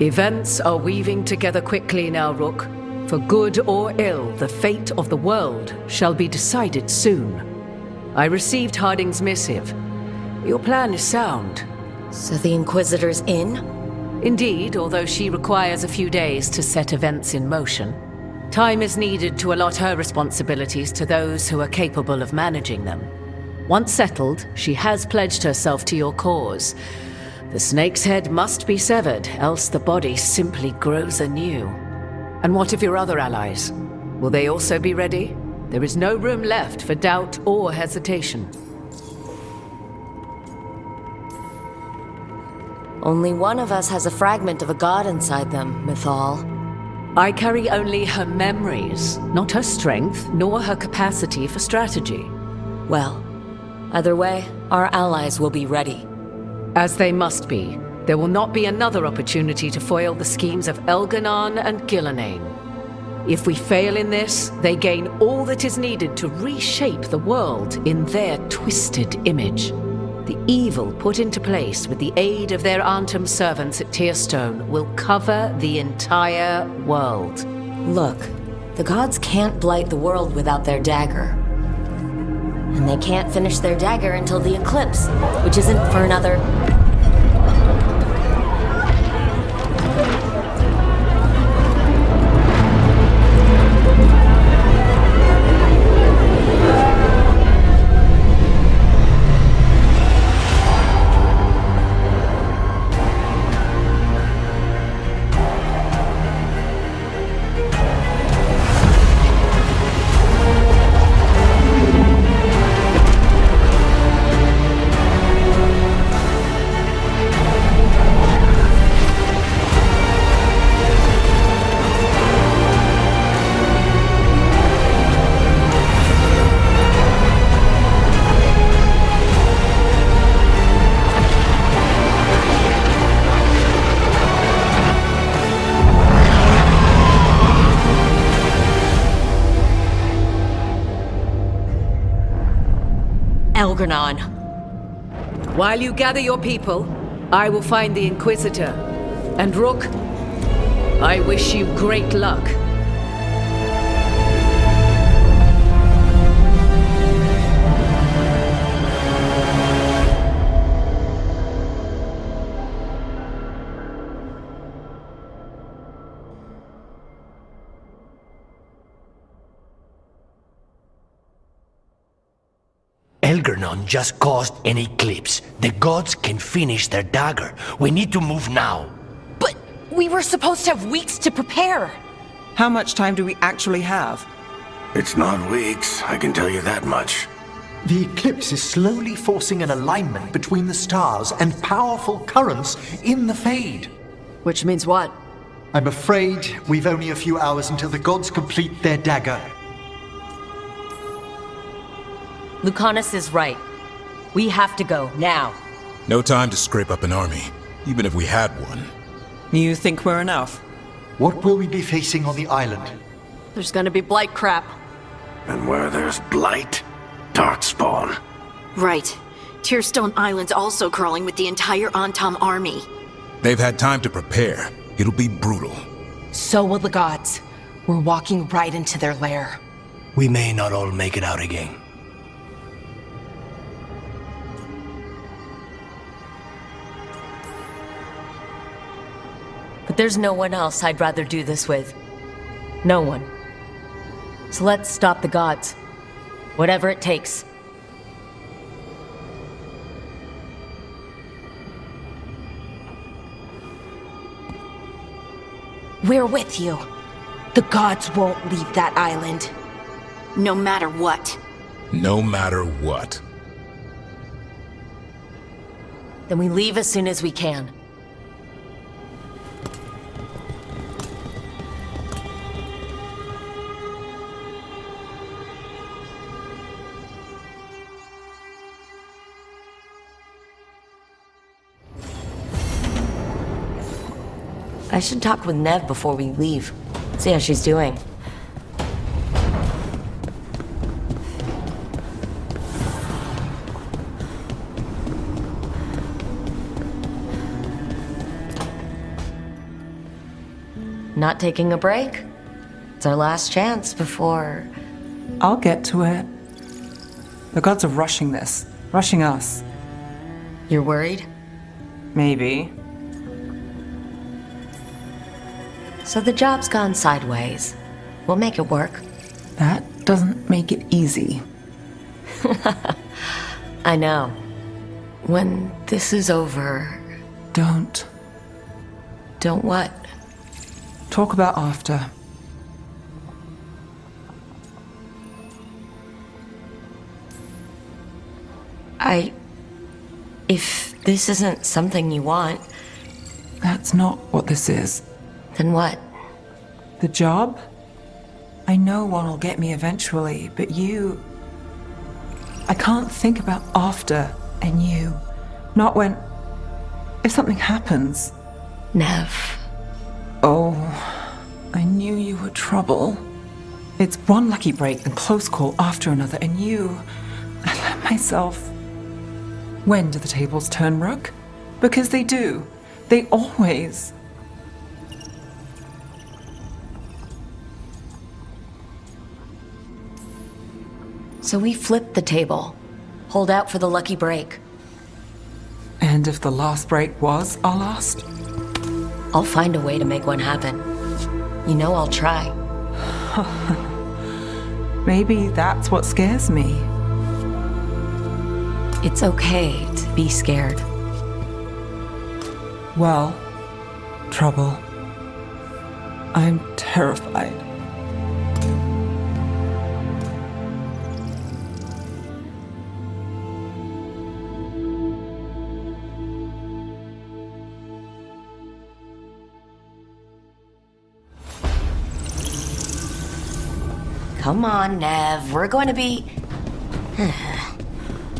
Events are weaving together quickly now, Rook. For good or ill, the fate of the world shall be decided soon. I received Harding's missive. Your plan is sound. So the Inquisitor's in? Indeed, although she requires a few days to set events in motion. Time is needed to allot her responsibilities to those who are capable of managing them. Once settled, she has pledged herself to your cause. The snake's head must be severed, else the body simply grows anew. And what of your other allies? Will they also be ready? There is no room left for doubt or hesitation. Only one of us has a fragment of a god inside them, Mythal. I carry only her memories, not her strength, nor her capacity for strategy. Well, either way, our allies will be ready. As they must be. There will not be another opportunity to foil the schemes of Elganon and Gillenane. If we fail in this, they gain all that is needed to reshape the world in their twisted image. The evil put into place with the aid of their Arnhem servants at Tearstone will cover the entire world. Look, the gods can't blight the world without their dagger. And they can't finish their dagger until the eclipse, which isn't for another... Elganon. While you gather your people, I will find the Inquisitor. And Rook, I wish you great luck. Elganon just caused an eclipse. The gods can finish their dagger. We need to move now. But we were supposed to have weeks to prepare. How much time do we actually have? It's not weeks, I can tell you that much. The eclipse is slowly forcing an alignment between the stars and powerful currents in the Fade. Which means what? I'm afraid we've only a few hours until the gods complete their dagger. Lucanus is right. We have to go, now. No time to scrape up an army, even if we had one. You think we're enough? What will we be facing on the island? There's gonna be blight crap. And where there's blight, darkspawn. Right. Tearstone Island's also crawling with the entire Antam army. They've had time to prepare. It'll be brutal. So will the gods. We're walking right into their lair. We may not all make it out again. But there's no one else I'd rather do this with. No one. So let's stop the gods. Whatever it takes. We're with you. The gods won't leave that island. No matter what. No matter what. Then we leave as soon as we can. I should talk with Nev before we leave. See how she's doing. Not taking a break? It's our last chance before... I'll get to it. The gods are rushing this. Rushing us. You're worried? Maybe. So the job's gone sideways. We'll make it work. That doesn't make it easy. I know. When this is over... Don't. Don't what? Talk about after. If this isn't something you want... That's not what this is. Then what? The job? I know one will get me eventually, but you... I can't think about after and you. Not when... If something happens. Nev. Oh, I knew you were trouble. It's one lucky break and close call after another, and you... I let myself... When do the tables turn, Rook? Because they do. They always... So we flip the table. Hold out for the lucky break. And if the last break was our last? I'll find a way to make one happen. You know I'll try. Maybe that's what scares me. It's okay to be scared. Well, trouble. I'm terrified. Come on, Nev. We're going to be...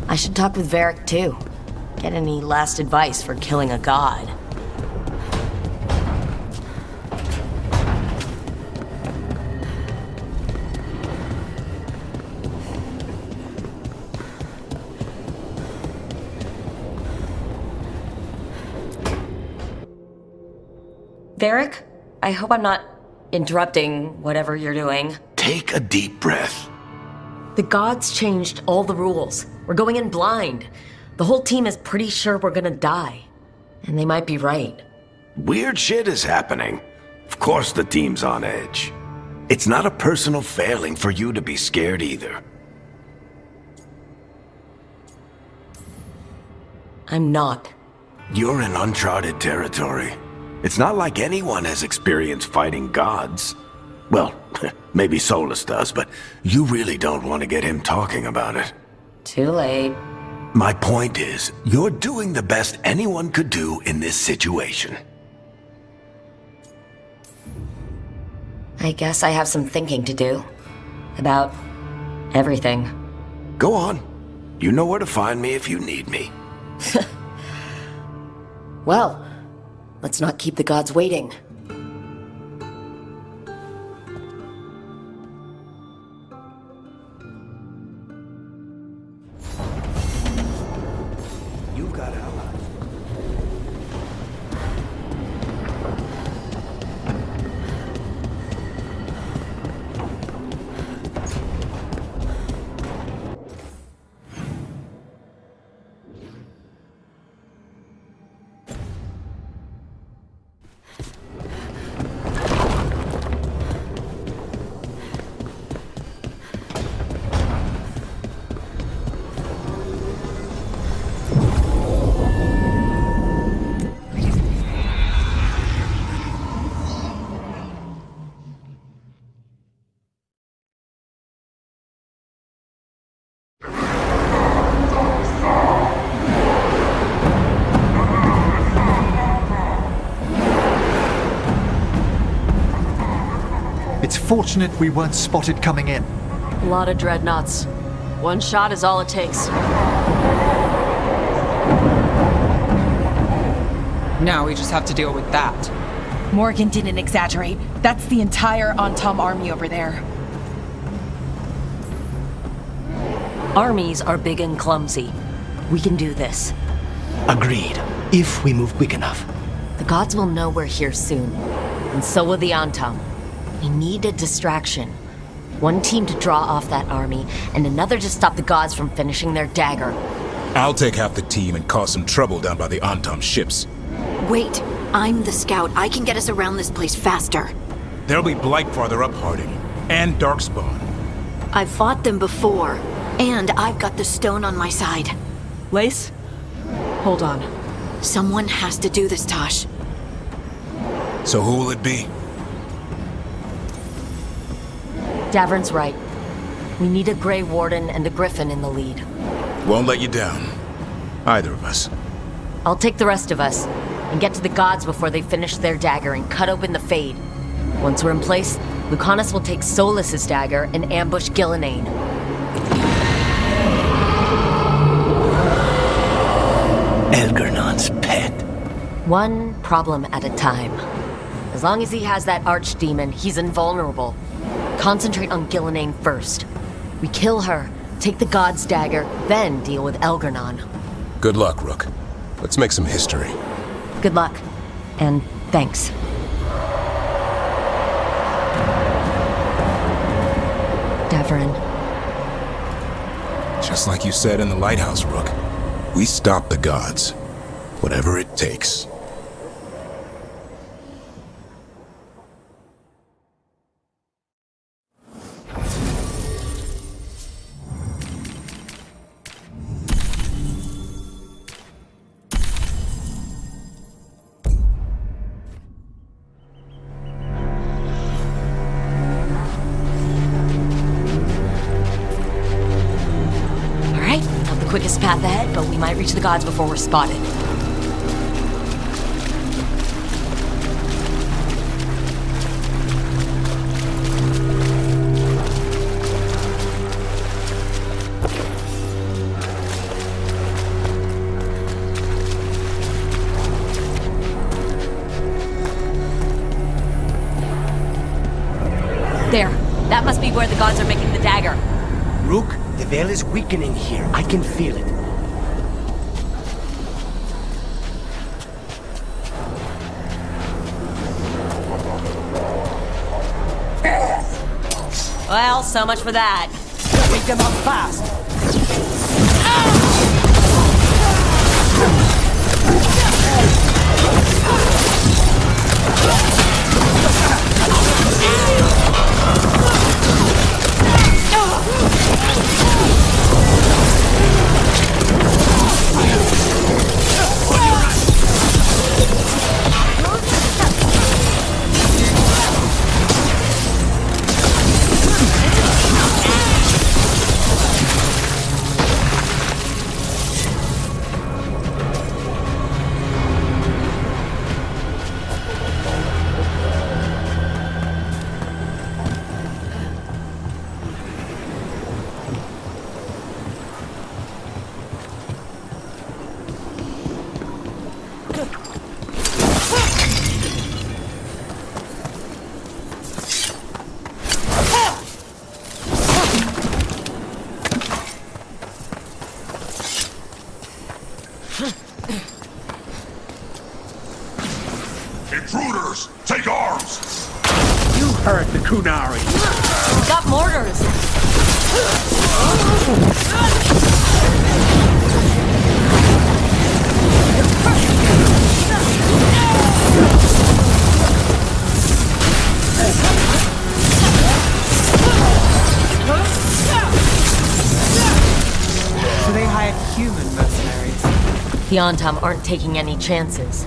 I should talk with Varric, too. Get any last advice for killing a god. Varric, I hope I'm not interrupting whatever you're doing. Take a deep breath. The gods changed all the rules. We're going in blind. The whole team is pretty sure we're gonna die. And they might be right. Weird shit is happening. Of course the team's on edge. It's not a personal failing for you to be scared either. I'm not. You're in uncharted territory. It's not like anyone has experience fighting gods. Well, maybe Solus does, but you really don't want to get him talking about it. Too late. My point is, you're doing the best anyone could do in this situation. I guess I have some thinking to do. About everything. Go on. You know where to find me if you need me. Well, let's not keep the gods waiting. You've got allies. It's fortunate we weren't spotted coming in. A lot of dreadnoughts. One shot is all it takes. Now we just have to deal with that. Morgan didn't exaggerate. That's the entire Antom army over there. Armies are big and clumsy. We can do this. Agreed, if we move quick enough. The gods will know we're here soon. and so will the Antam. We need a distraction. One team to draw off that army, and another to stop the gods from finishing their dagger. I'll take half the team and cause some trouble down by the Antam ships. Wait, I'm the scout. I can get us around this place faster. There'll be Blight farther up, Harding, and Darkspawn. I've fought them before, and I've got the stone on my side. Lace? Hold on. Someone has to do this, Tosh. So who will it be? Davern's right. We need a Grey Warden and a Griffin in the lead. Won't let you down. Either of us. I'll take the rest of us, and get to the gods before they finish their dagger and cut open the Fade. Once we're in place, Lucanus will take Solus's dagger and ambush Gillinane. Elgernon's pet. One problem at a time. As long as he has that archdemon, he's invulnerable. Concentrate on Gillinane first. We kill her, take the god's dagger, then deal with Elgernon. Good luck, Rook. Let's make some history. Good luck, and thanks. Davern. Just like you said in the lighthouse, Rook. We stop the gods. Whatever it takes. Quickest path ahead, but we might reach the gods before we're spotted. There. That must be where the gods are making the dagger. Rook, the veil is weakening here. I can feel it. Well, so much for that. Make them up fast. Intruders, take arms! You heard the Kunari. We got mortars. So they hired human mercenaries. The Antam aren't taking any chances.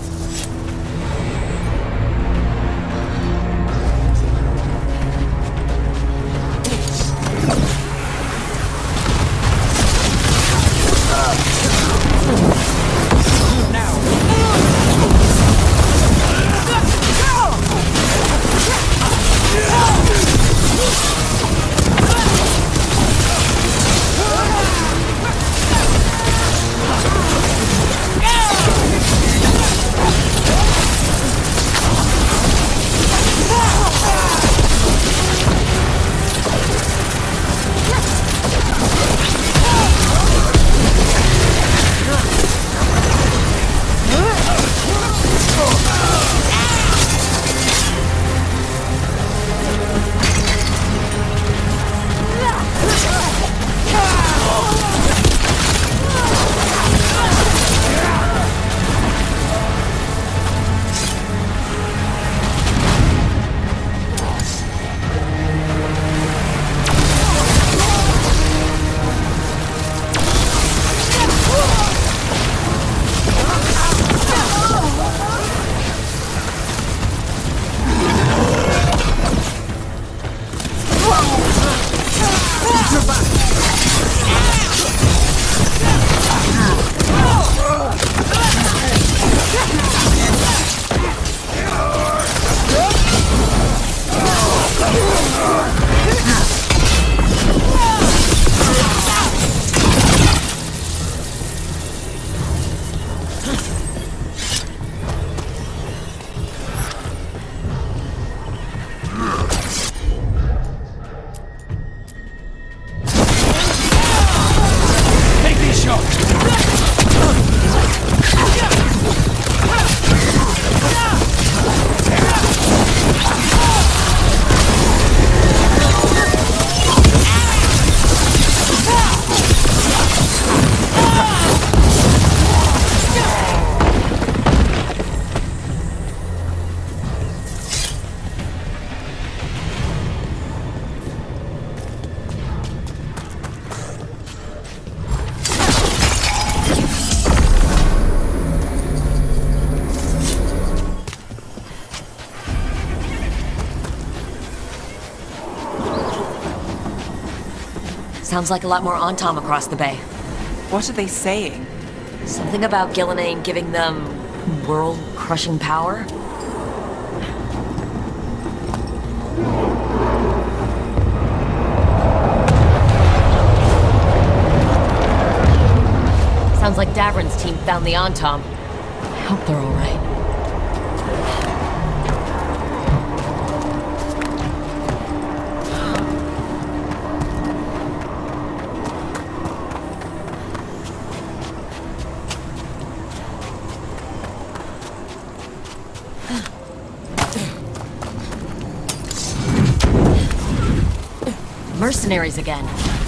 Take these shots! Sounds like a lot more Antom across the bay. What are they saying? Something about Gillenane giving them world-crushing power? Sounds like Davrin's team found the Antom. I hope they're all right. Mercenaries again.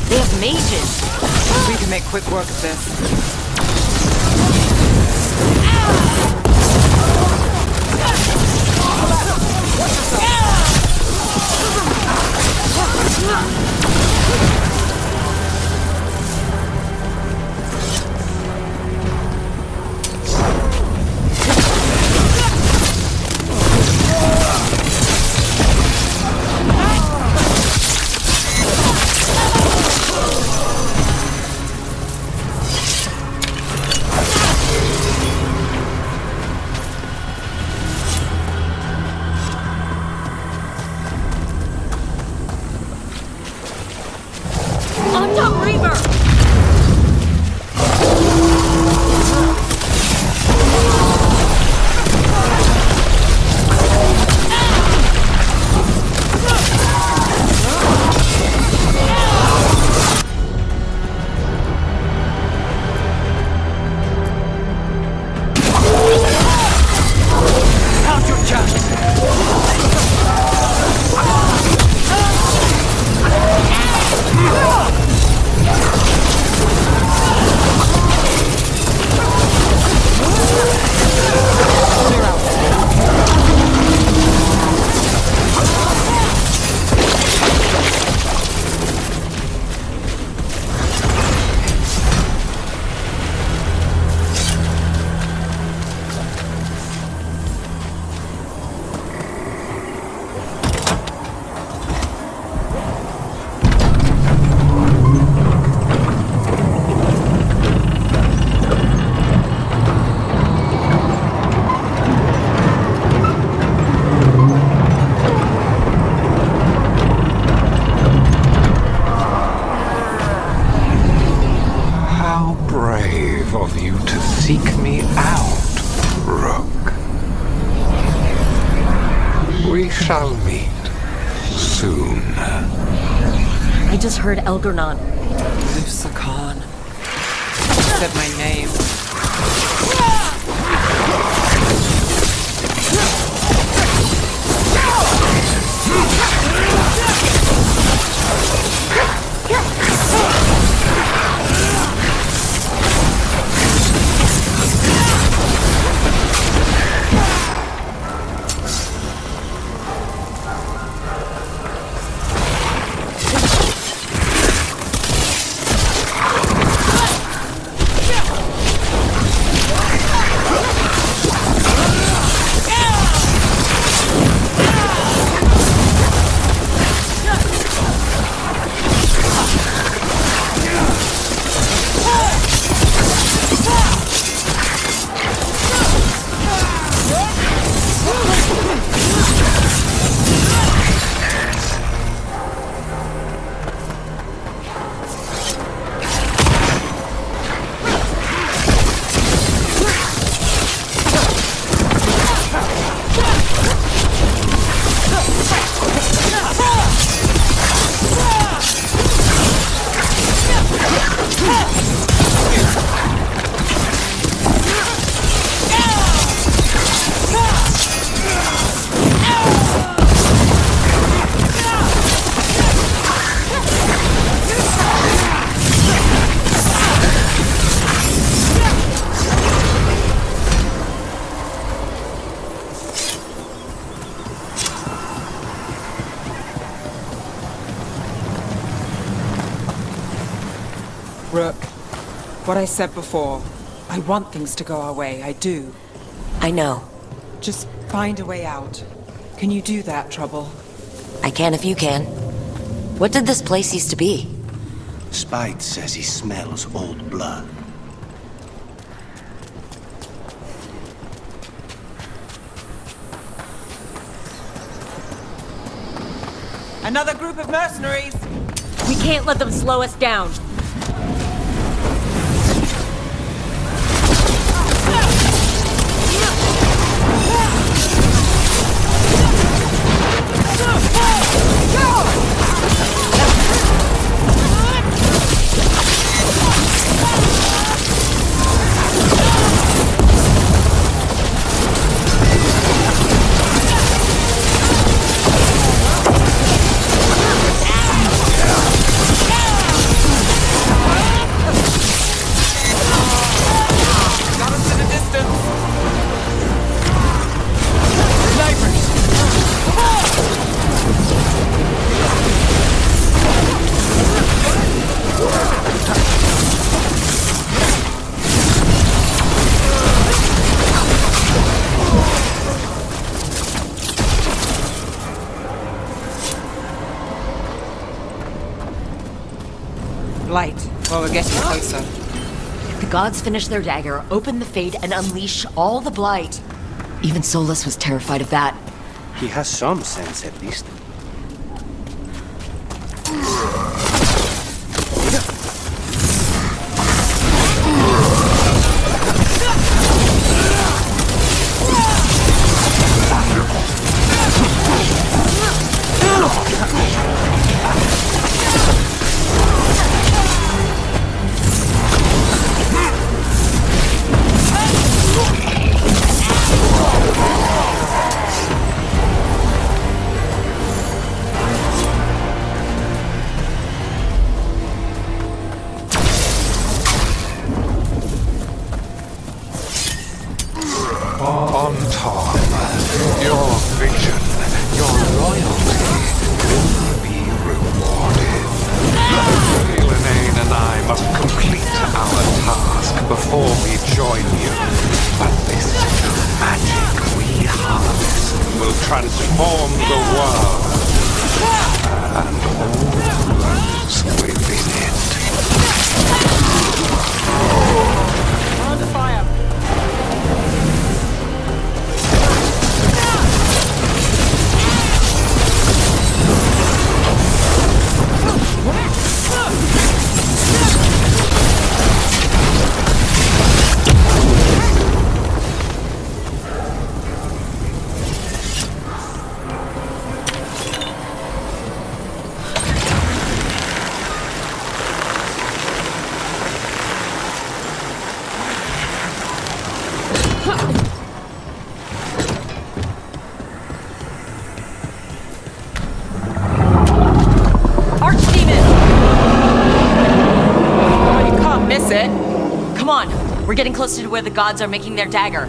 They have mages. We can make quick work of this. Of you to seek me out, Rook. We shall meet soon. I just heard Elgarnon. Lusakan. Said my name. What I said before. I want things to go our way, I do. I know. Just find a way out. Can you do that, Trouble? I can if you can. What did this place used to be? Spite says he smells old blood. Another group of mercenaries! We can't let them slow us down. Light. Well, we're getting closer. The gods finish their dagger, open the Fade, and unleash all the blight. Even Solus was terrified of that. He has some sense, at least. On Tom, your vision, your loyalty will be rewarded. Elaine and I must complete our task before we join you. But this magic we harness will transform the world and all those within it. Under fire! Come on, we're getting closer to where the gods are making their dagger.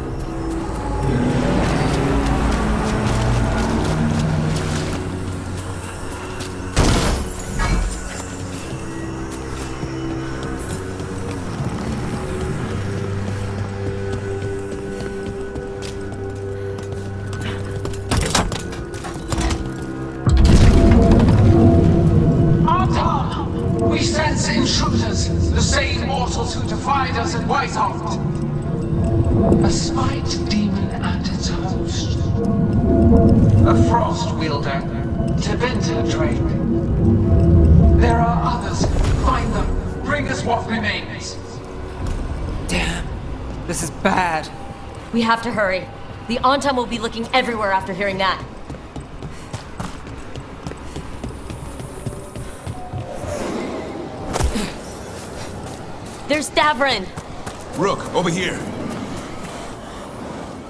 We sense intruders, the same mortals who defied us at Whitehoft. A spite demon and its host. A frost wielder, Teventa Drake. There are others. Find them. Bring us what remains. Damn. This is bad. We have to hurry. The Antam will be looking everywhere after hearing that. There's Davrin! Rook, over here.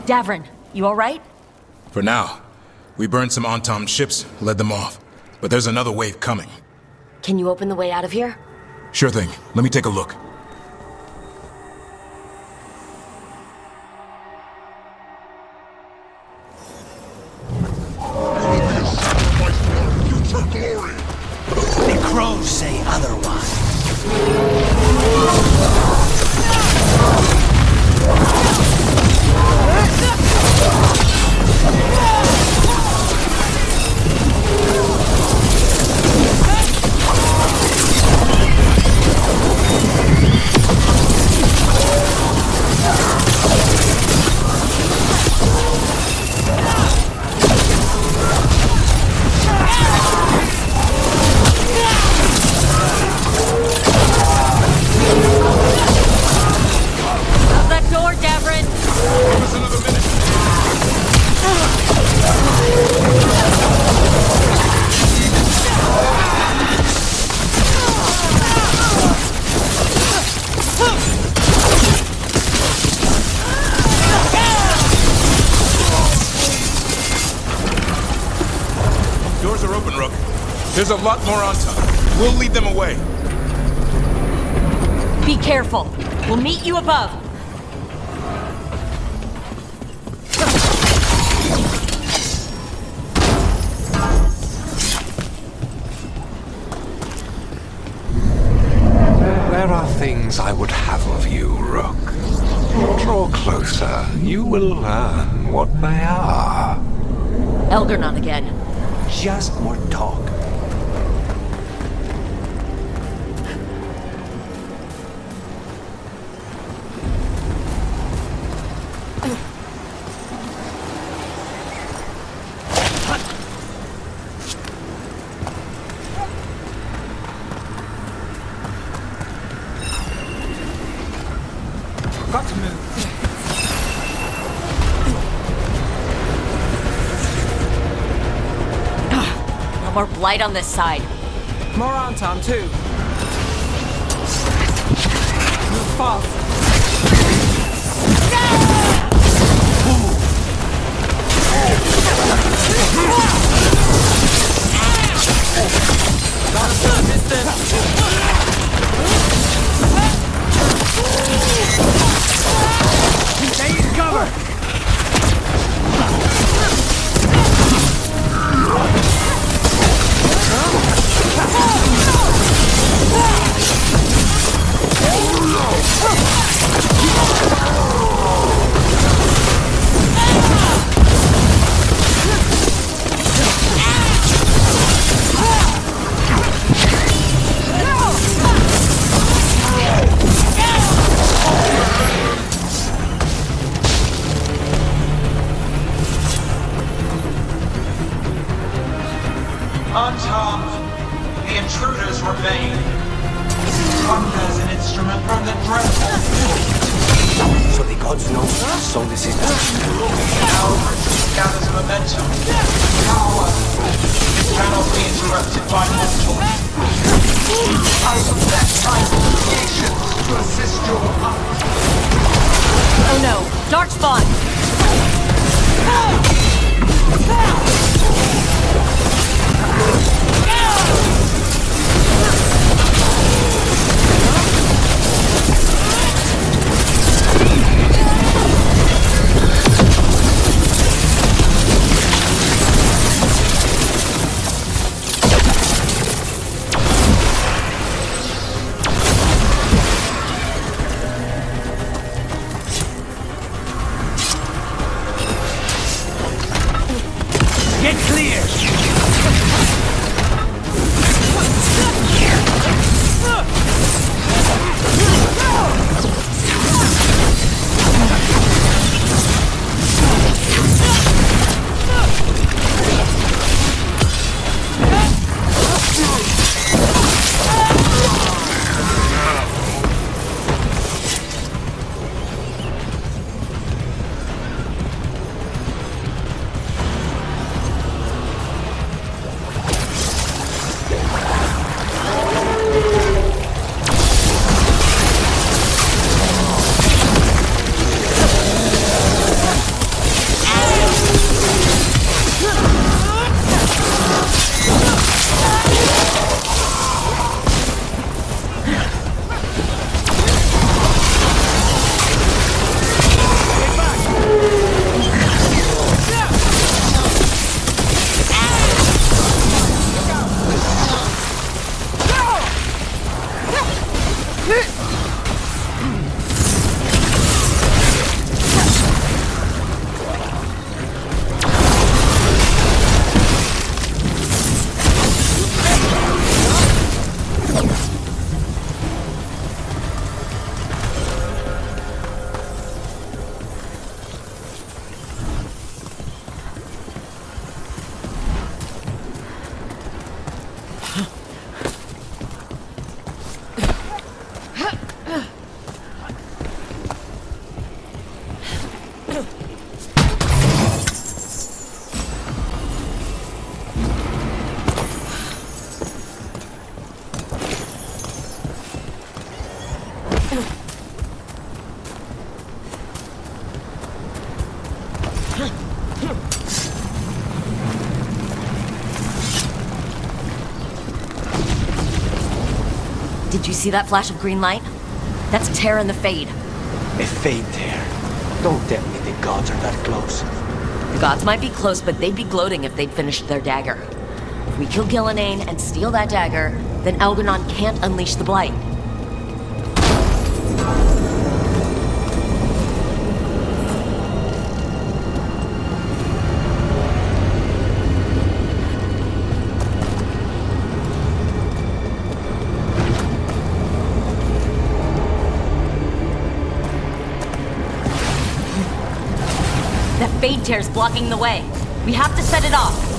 Davrin, you alright? For now. We burned some Antom ships, led them off. But there's another wave coming. Can you open the way out of here? Sure thing. Let me take a look. The crows say otherwise. There's a lot more on top. We'll lead them away. Be careful. We'll meet you above. There are things I would have of you, Rook. Draw closer. You will learn what they are. Elgarnon again. Just more talk. Got to move. No more blight on this side. More Anton, too. Move fast. Unharmed, the intruders remain. Thunder's an instrument from the dreadful. So the gods know Solus is done. Our retreat gathers momentum. Power. It cannot be interrupted by mortals. I will set my creations to assist your hunt. Oh no, Darkspawn! Get clear! Did you see that flash of green light? That's Terra and the Fade. A fate there. Don't tell me the gods are that close. The gods might be close, but they'd be gloating if they'd finished their dagger. If we kill Gillenane and steal that dagger, then Algernon can't unleash the Blight. That Fade Tear's blocking the way. We have to set it off.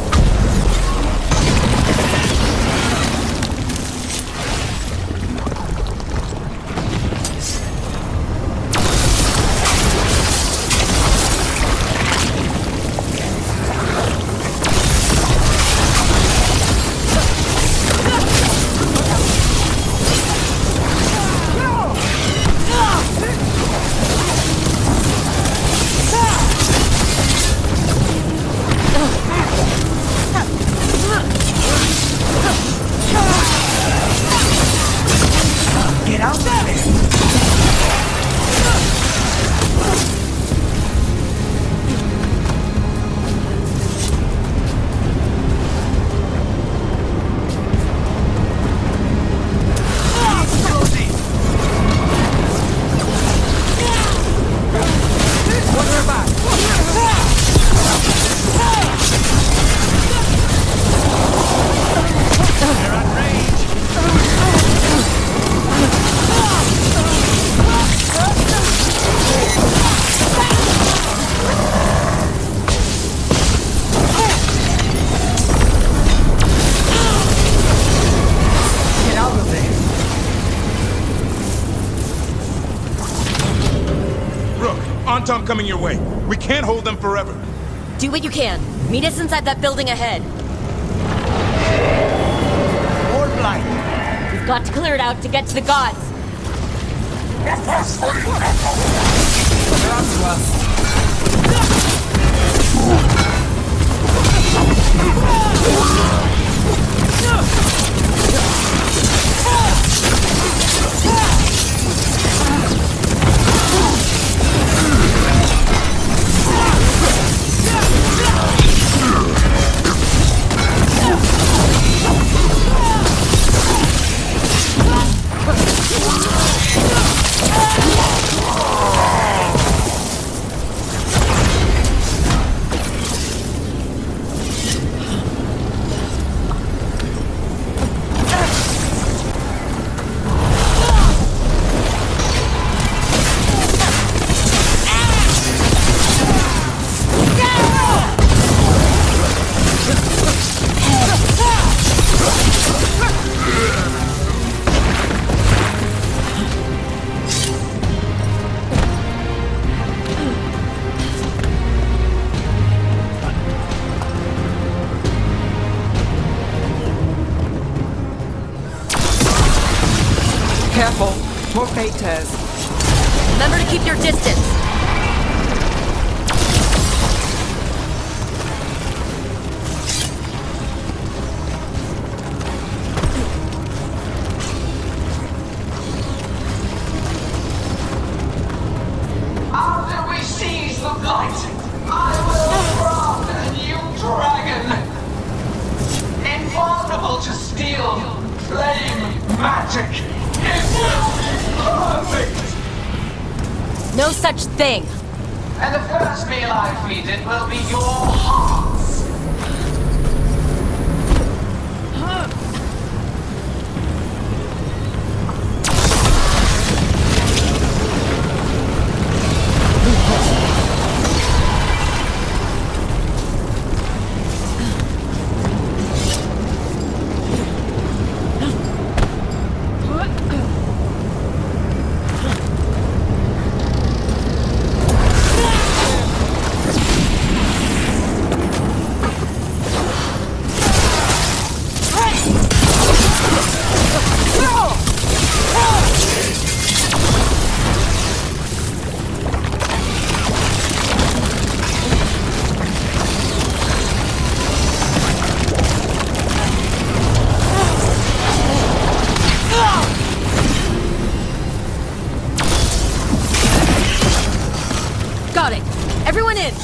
Anton coming your way. We can't hold them forever. Do what you can. Meet us inside that building ahead. More blind. We've got to clear it out to get to the gods. Careful. More fate tears. Remember to keep your distance. After we seize the blight, I will craft a new dragon. Invulnerable to steel, flame, magic. It will be perfect! No such thing. And the first meal I feed it will be your hearts. it. Everyone in!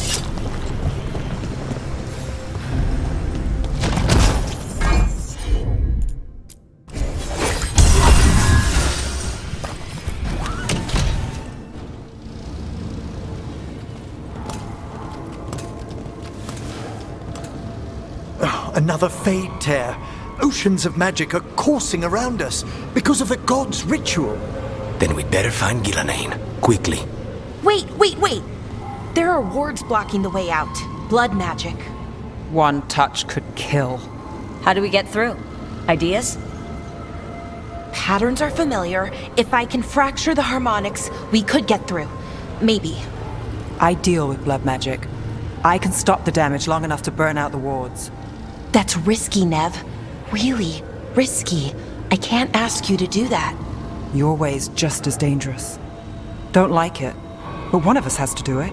Another Fade Tear. Oceans of magic are coursing around us because of the god's ritual. Then we'd better find Gillenane. Quickly. Wait! There are wards blocking the way out. Blood magic. One touch could kill. How do we get through? Ideas? Patterns are familiar. If I can fracture the harmonics, we could get through. Maybe. I deal with blood magic. I can stop the damage long enough to burn out the wards. That's risky, Nev. Really risky. I can't ask you to do that. Your way's just as dangerous. Don't like it, but one of us has to do it.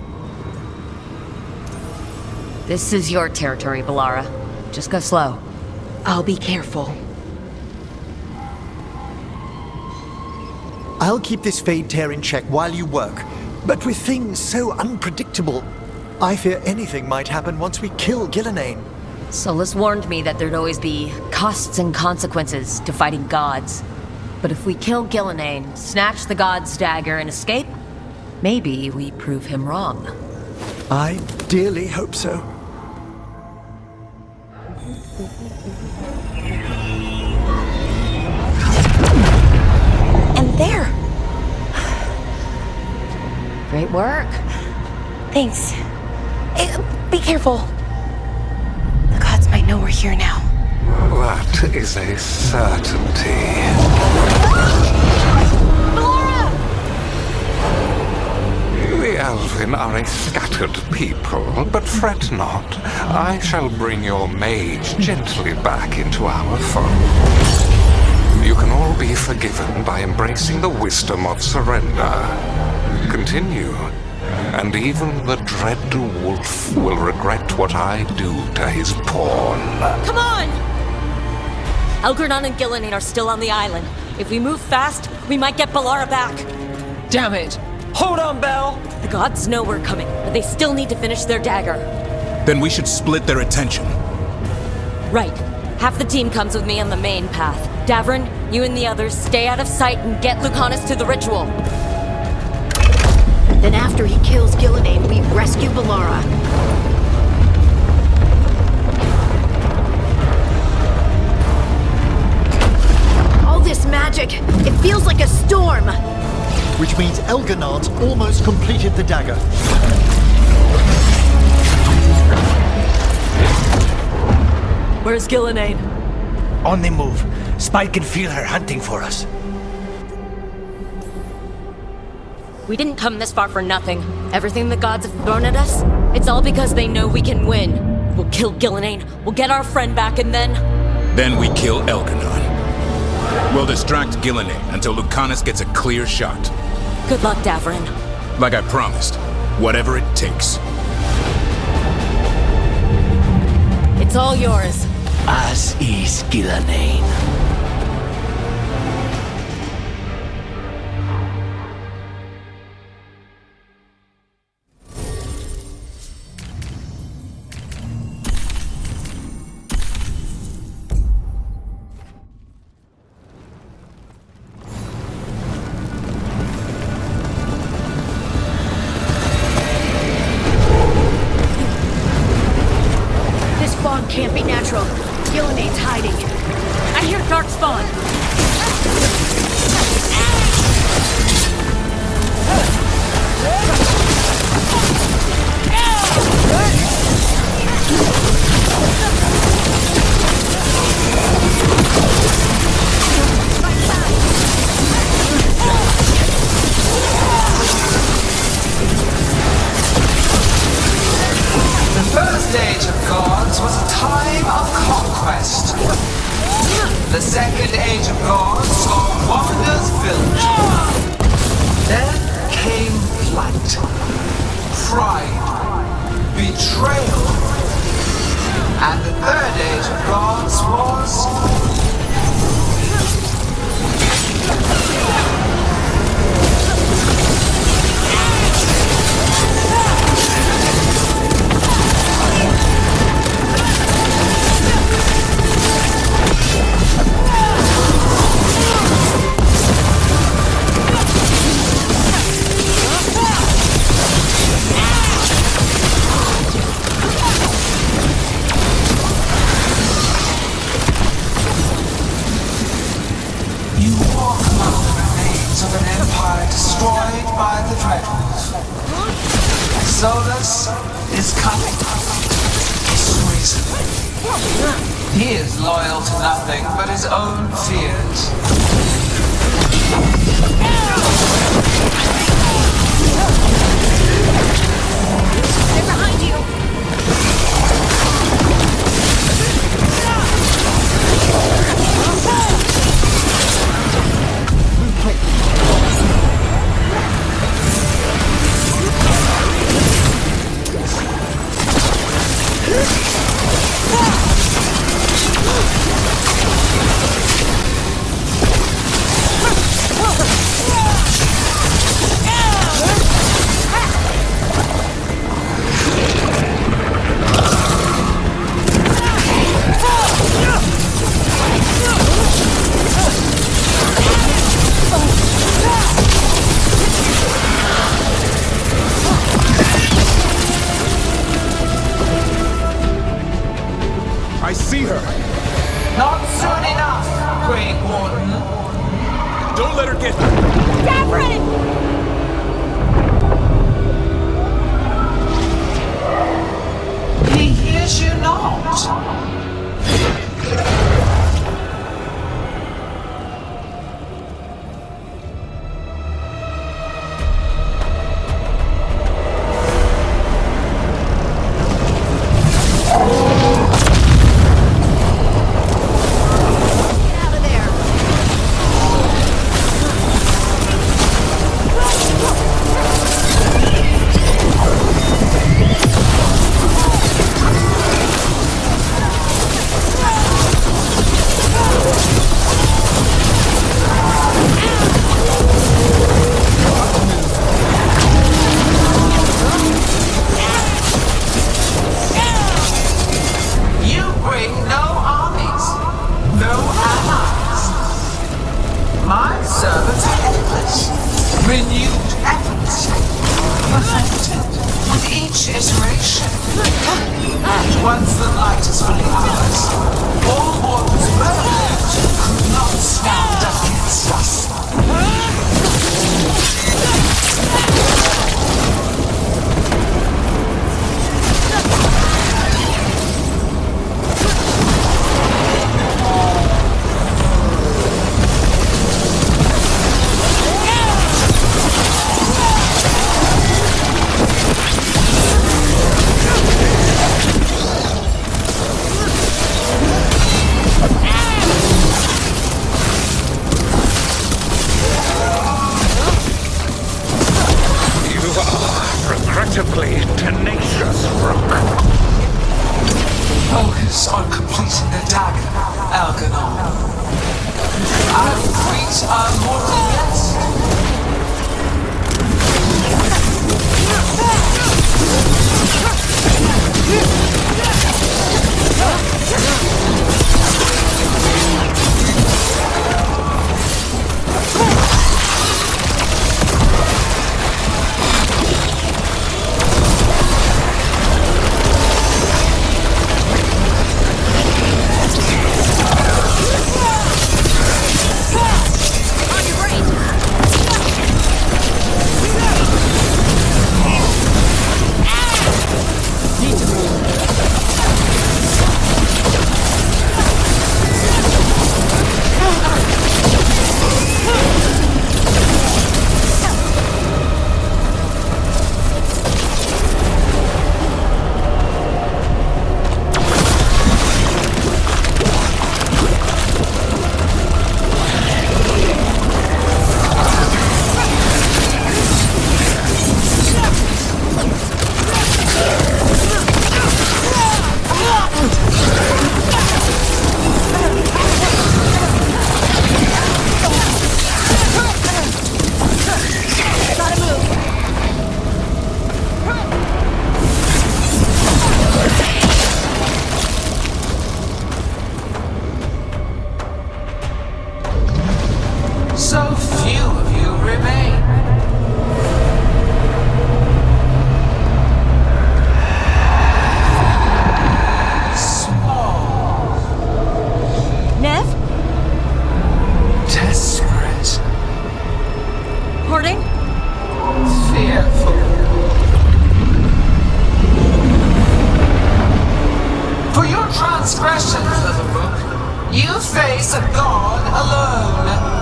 This is your territory, Balara. Just go slow. I'll be careful. I'll keep this Fade Tear in check while you work. But with things so unpredictable, I fear anything might happen once we kill Gillenane. Solus warned me that there'd always be costs and consequences to fighting gods. But if we kill Gillenane, snatch the god's dagger, and escape, maybe we prove him wrong. I dearly hope so. And there! Great work. Thanks. Be careful. The gods might know we're here now. That is a certainty. Balara! The Elven are a scattered people, but fret not. I shall bring your mage gently back into our fold. You can all be forgiven by embracing the wisdom of surrender. Continue, and even the dread wolf will regret what I do to his pawn. Come on! Elgranon and Gillenane are still on the island. If we move fast, we might get Balara back. Damn it! Hold on, Belle! The gods know we're coming, but they still need to finish their dagger. Then we should split their attention. Right. Half the team comes with me on the main path. Davrin, you and the others stay out of sight and get Lucanus to the ritual. Then after he kills Gillenane, we rescue Balara. All this magic, it feels like a storm. Which means Elganon's almost completed the dagger. Where's Gillenane? On the move. Spike can feel her hunting for us. We didn't come this far for nothing. Everything the gods have thrown at us, it's all because they know we can win. We'll kill Gillenane, we'll get our friend back, and then... Then we kill Elkanah. We'll distract Gillenane until Lucanus gets a clear shot. Good luck, Davrin. Like I promised, whatever it takes. It's all yours. As is Gillenane. Can't be natural. Gillenane's hiding. I hear Darkspawn. The first age of gods was a time of conquest. The second age of gods saw wonders built. Then came flight, pride, betrayal. And the third age of gods was... Solus is coming. Persuasive. He is loyal to nothing but his own fears. They're behind you! I see her. Not soon enough, Great Warden. Don't let her get... Catherine! He hears you not. Once the light is fully ours, all wardens burned could not stand against us. Regrettably tenacious, Rook. Focus on completing the dagger, Algernon. I'll greet our mortal face a god alone.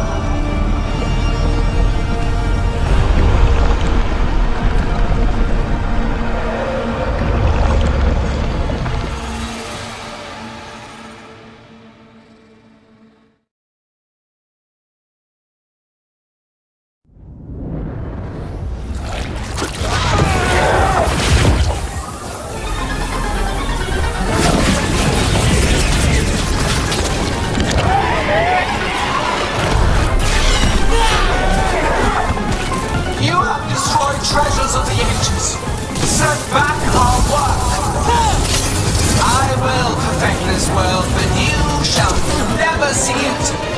Treasures of the ages. Set back our work. I will perfect this world, but you shall never see it.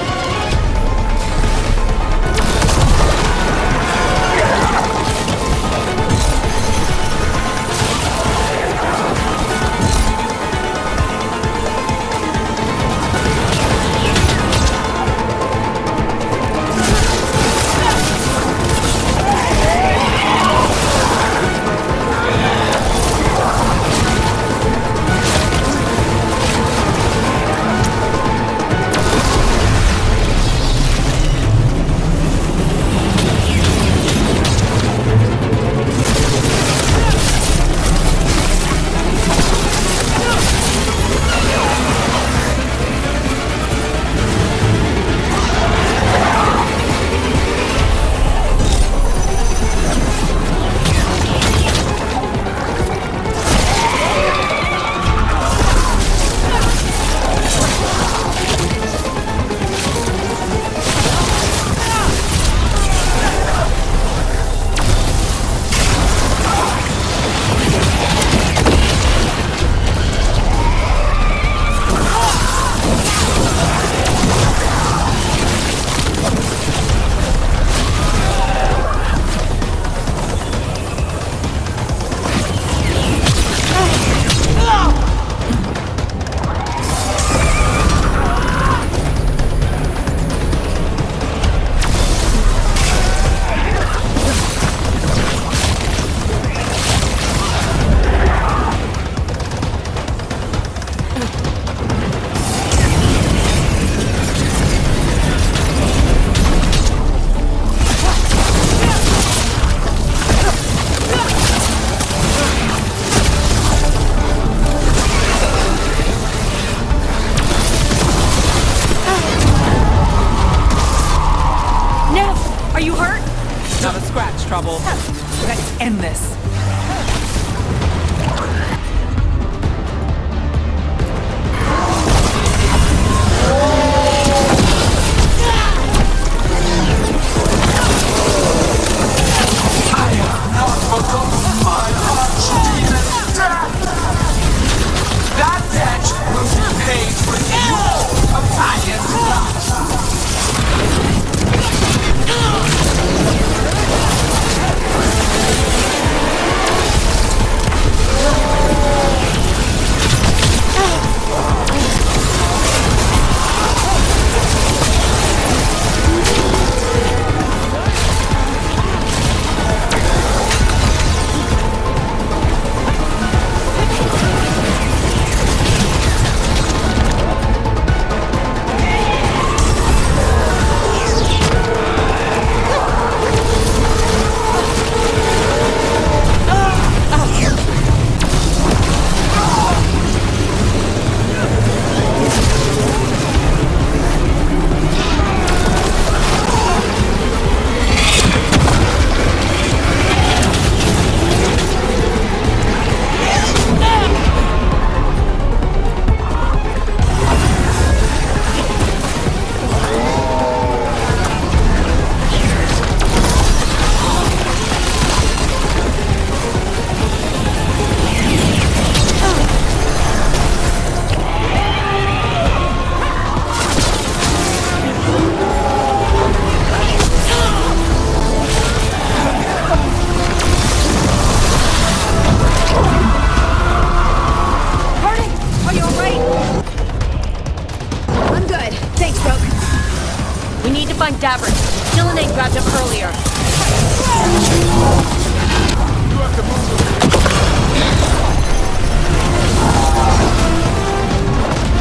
trouble. Let's end this.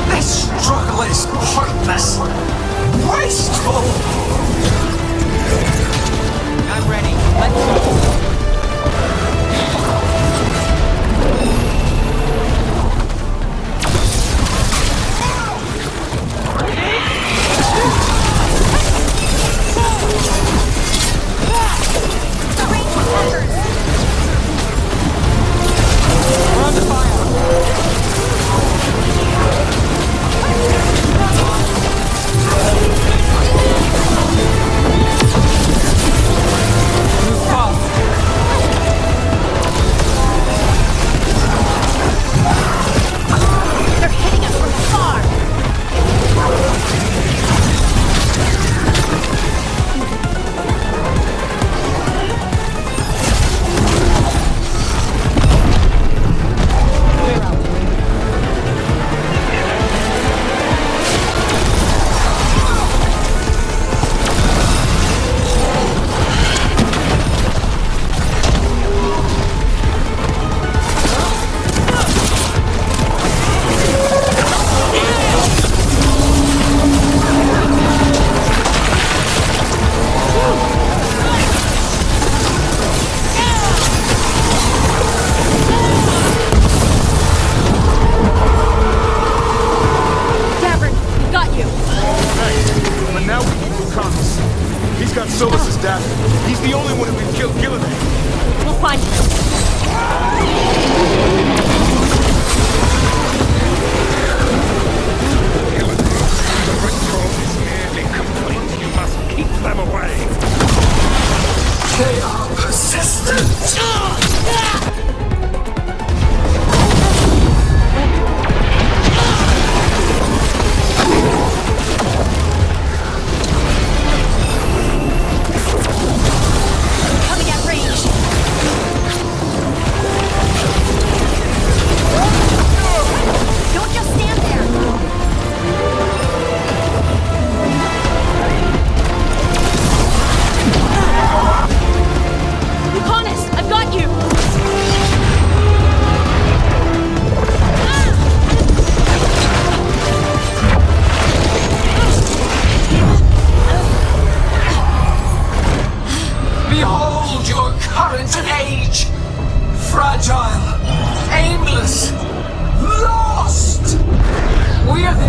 This struggle is pointless.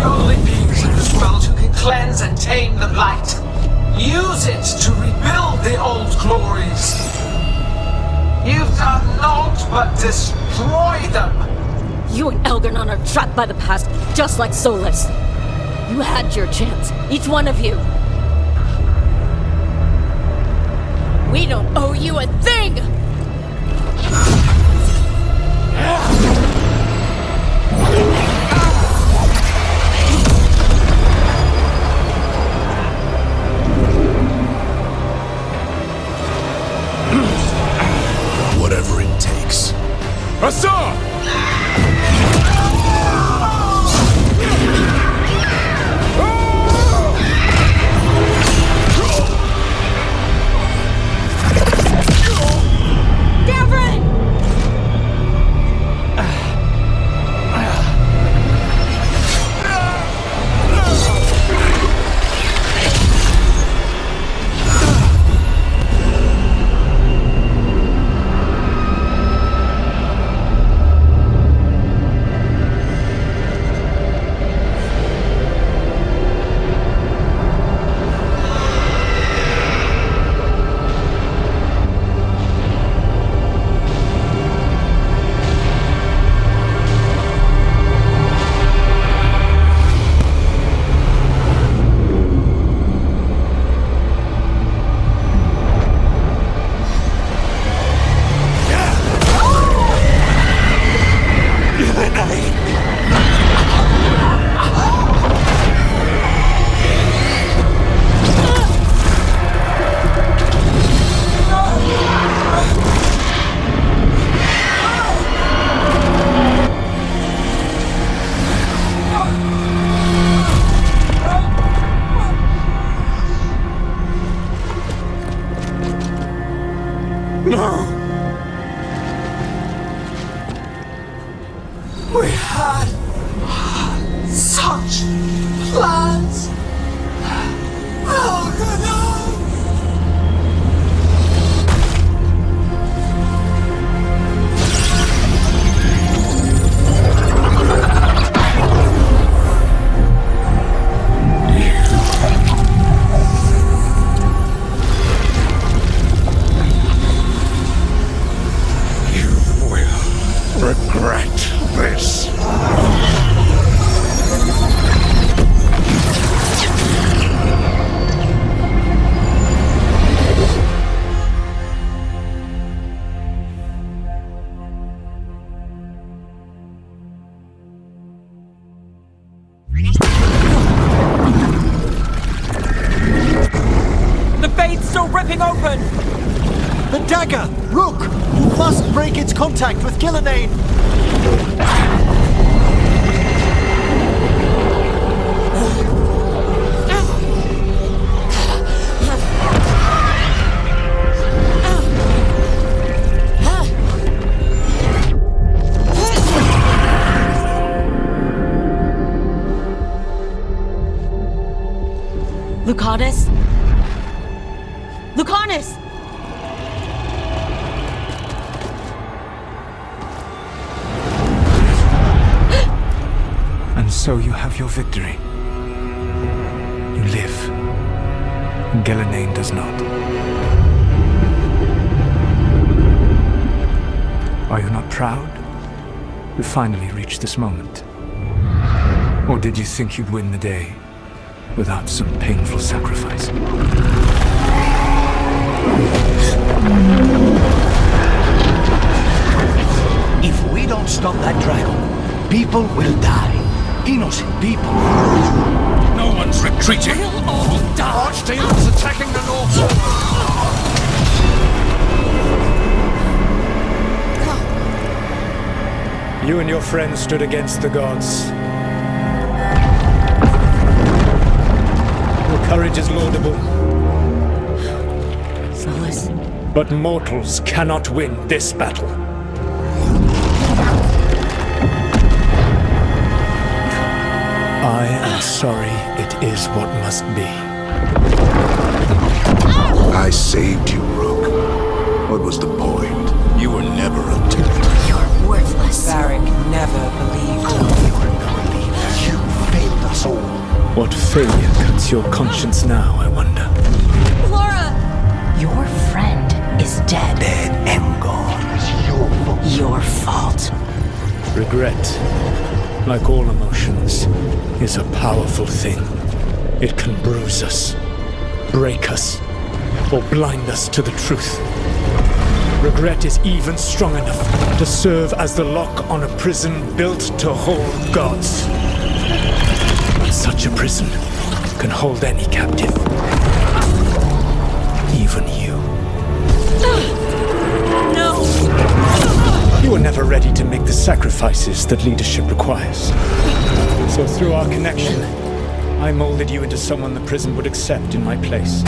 only beings in this world who can cleanse and tame the blight. Use it to rebuild the old glories. You've done naught but destroy them. You and Elgarnon are trapped by the past, just like Solus. You had your chance, each one of you. We don't owe you a thing! Whatever it takes. Assad! We had such plans. Regret this. The fade's still ripping open! The dagger! Rook! You must break its contact with Gillenane! Lucanus? Lucanus! And so you have your victory. You live. Gillenane does not. Are you not proud to finally reach this moment? Or did you think you'd win the day without some painful sacrifice? If we don't stop that dragon, people will die. Innocent people. No one's retreating. We'll all die. Archdale's attacking the north. You and your friends stood against the gods. Your courage is laudable. Solus. But mortals cannot win this battle. I am sorry it is what must be. I saved you, Rook. What was the point? You were never a tutor. You're worthless. Varric never believed. You failed us What failure cuts your conscience now, I wonder? Laura! Your friend is dead. Dead and gone. Your fault. Regret, like all emotions, is a powerful thing. It can bruise us, break us, or blind us to the truth. Regret is even strong enough to serve as the lock on a prison built to hold gods. And such a prison can hold any captive. Even you. No! You were never ready to make the sacrifices that leadership requires. So through our connection, I molded you into someone the prison would accept in my place.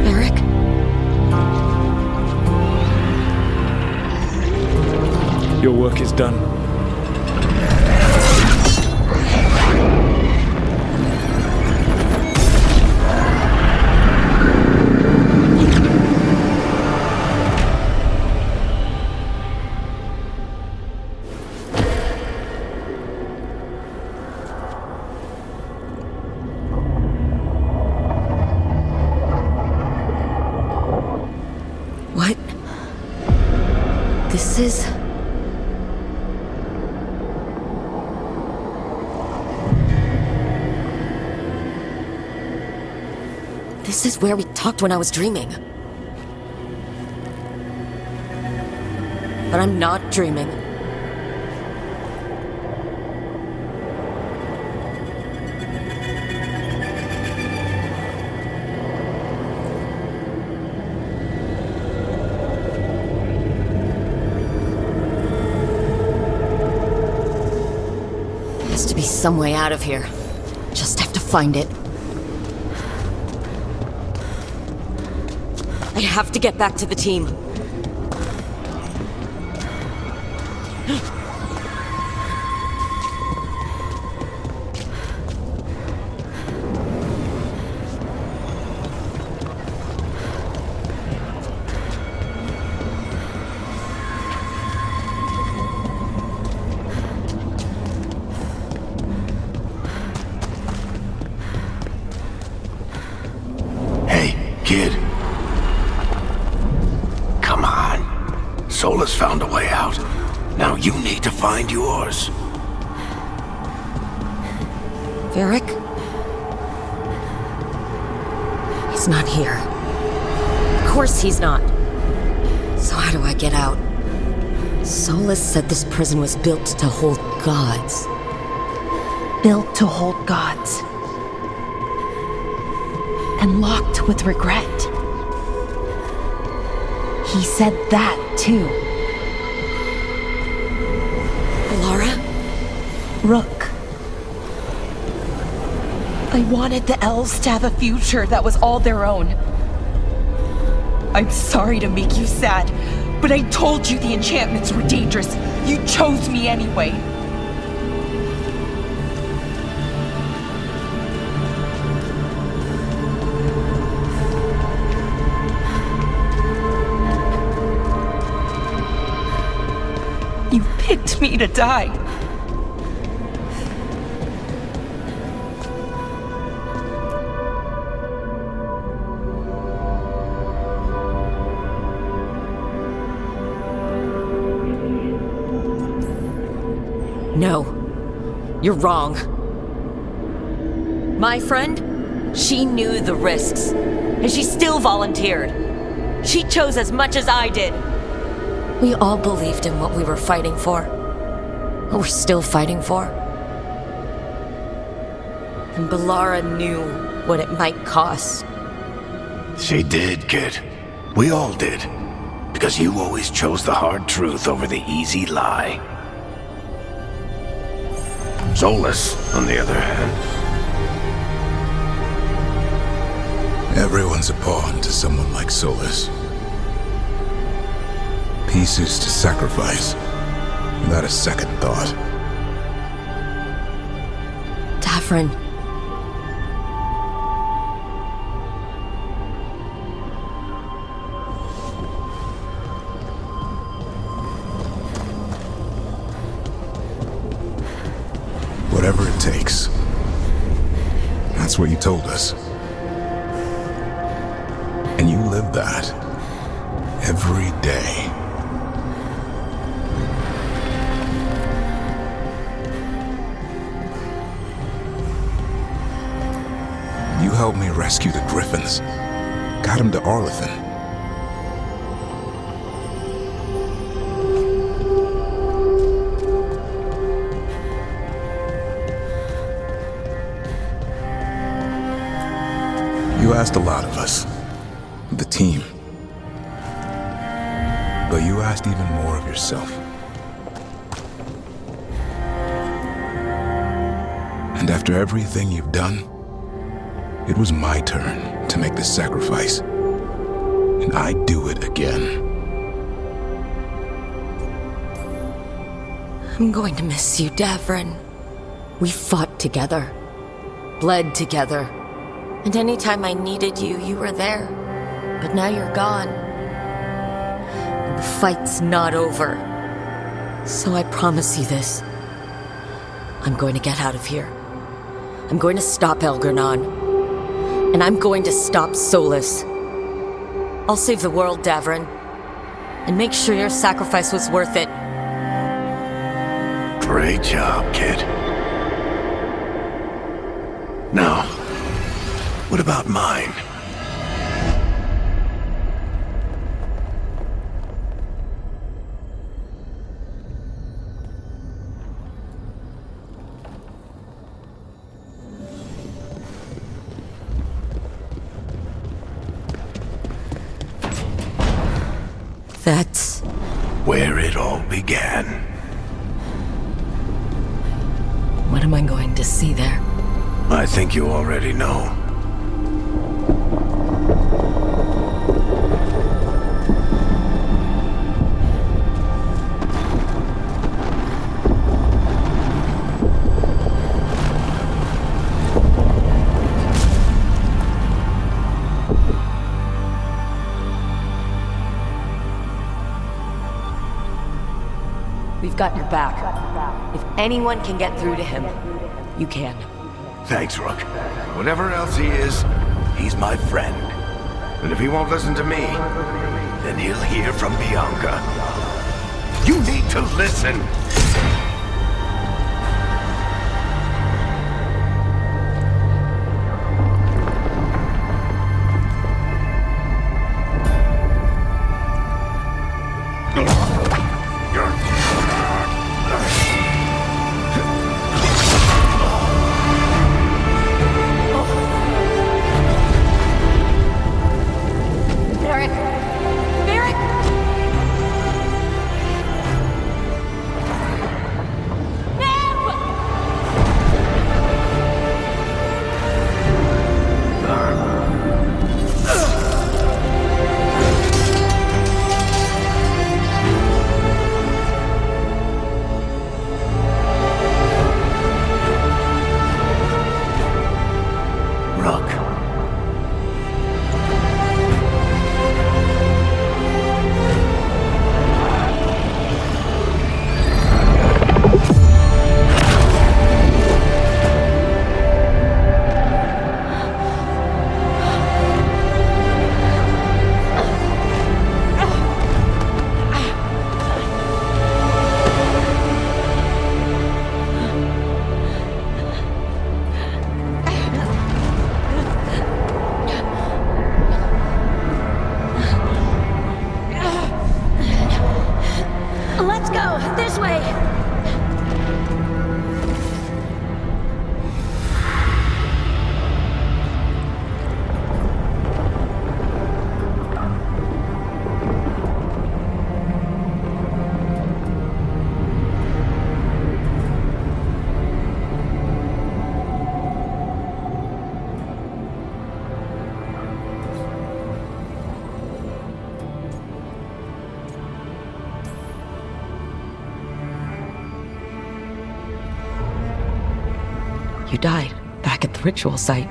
Eric? Your work is done. What? This is... This is where we talked when I was dreaming. But I'm not dreaming. Has to be some way out of here. Just have to find it. I have to get back to the team. Hey, kid. Come on. Solus found a way out. Now you need to find yours. Varric? He's not here. Of course he's not. So how do I get out? Solus said this prison was built to hold gods. Built to hold gods. And locked with regret. He said that, too. Laura? Rook. I wanted the elves to have a future that was all their own. I'm sorry to make you sad, but I told you the enchantments were dangerous. You chose me anyway. You picked me to die. No. You're wrong. My friend, she knew the risks. And she still volunteered. She chose as much as I did. We all believed in what we were fighting for. What we're still fighting for. And Bellara knew what it might cost. She did, kid. We all did. Because you always chose the hard truth over the easy lie. Solus, on the other hand. Everyone's a pawn to someone like Solus. Pieces to sacrifice, without a second thought. Davrin. what you told us. And you live that every day. You helped me rescue the Griffins. Got him to Arlethan. You asked a lot of us, the team. But you asked even more of yourself. And after everything you've done, it was my turn to make the sacrifice. And I'd do it again. I'm going to miss you, Davrin. We fought together, bled together. And anytime I needed you, you were there. But now you're gone. And the fight's not over. So I promise you this. I'm going to get out of here. I'm going to stop Elgarnon. And I'm going to stop Solus. I'll save the world, Davrin. And make sure your sacrifice was worth it. Great job, kid. Now, what about mine? That's where it all began. What am I going to see there? I think you already know. We've got your back. If anyone can get through to him, you can. Thanks, Rook. Whatever else he is, he's my friend. And if he won't listen to me, then he'll hear from Bianca. You need to listen! You died back at the ritual site.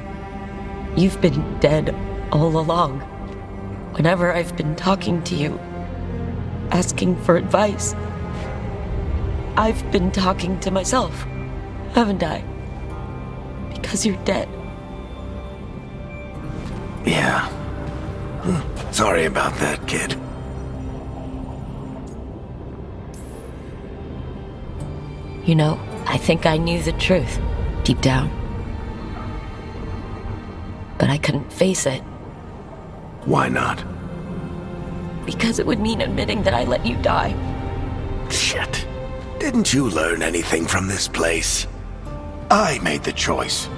You've been dead all along. Whenever I've been talking to you, asking for advice, I've been talking to myself, haven't I? Because you're dead. Yeah. Sorry about that, kid. You know, I think I knew the truth, deep down. But I couldn't face it. Why not? Because it would mean admitting that I let you die. Shit. Didn't you learn anything from this place? I made the choice.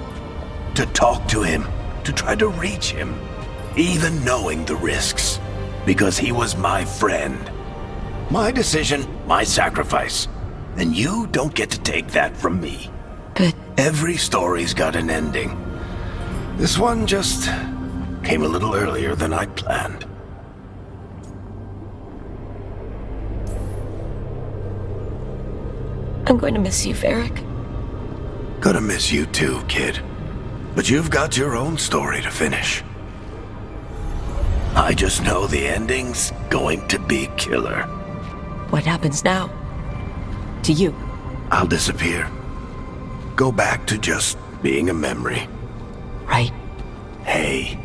To talk to him, to try to reach him, even knowing the risks. Because he was my friend. My decision, my sacrifice. And you don't get to take that from me. But every story's got an ending. This one just came a little earlier than I planned. I'm going to miss you, Varric. Gonna miss you too, kid. But you've got your own story to finish. I just know the ending's going to be killer. What happens now? To you? I'll disappear. Go back to just being a memory. Right. Hey,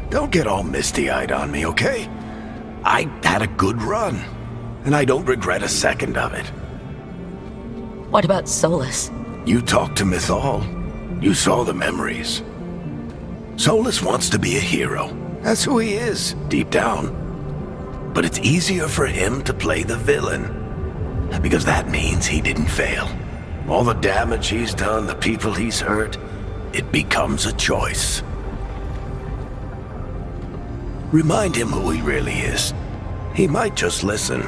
don't get all misty-eyed on me, okay? I had a good run, and I don't regret a second of it. What about Solus? You talked to Mythal. You saw the memories. Solus wants to be a hero. That's who he is, deep down. But it's easier for him to play the villain. Because that means he didn't fail. All the damage he's done, the people he's hurt, it becomes a choice. Remind him who he really is. He might just listen.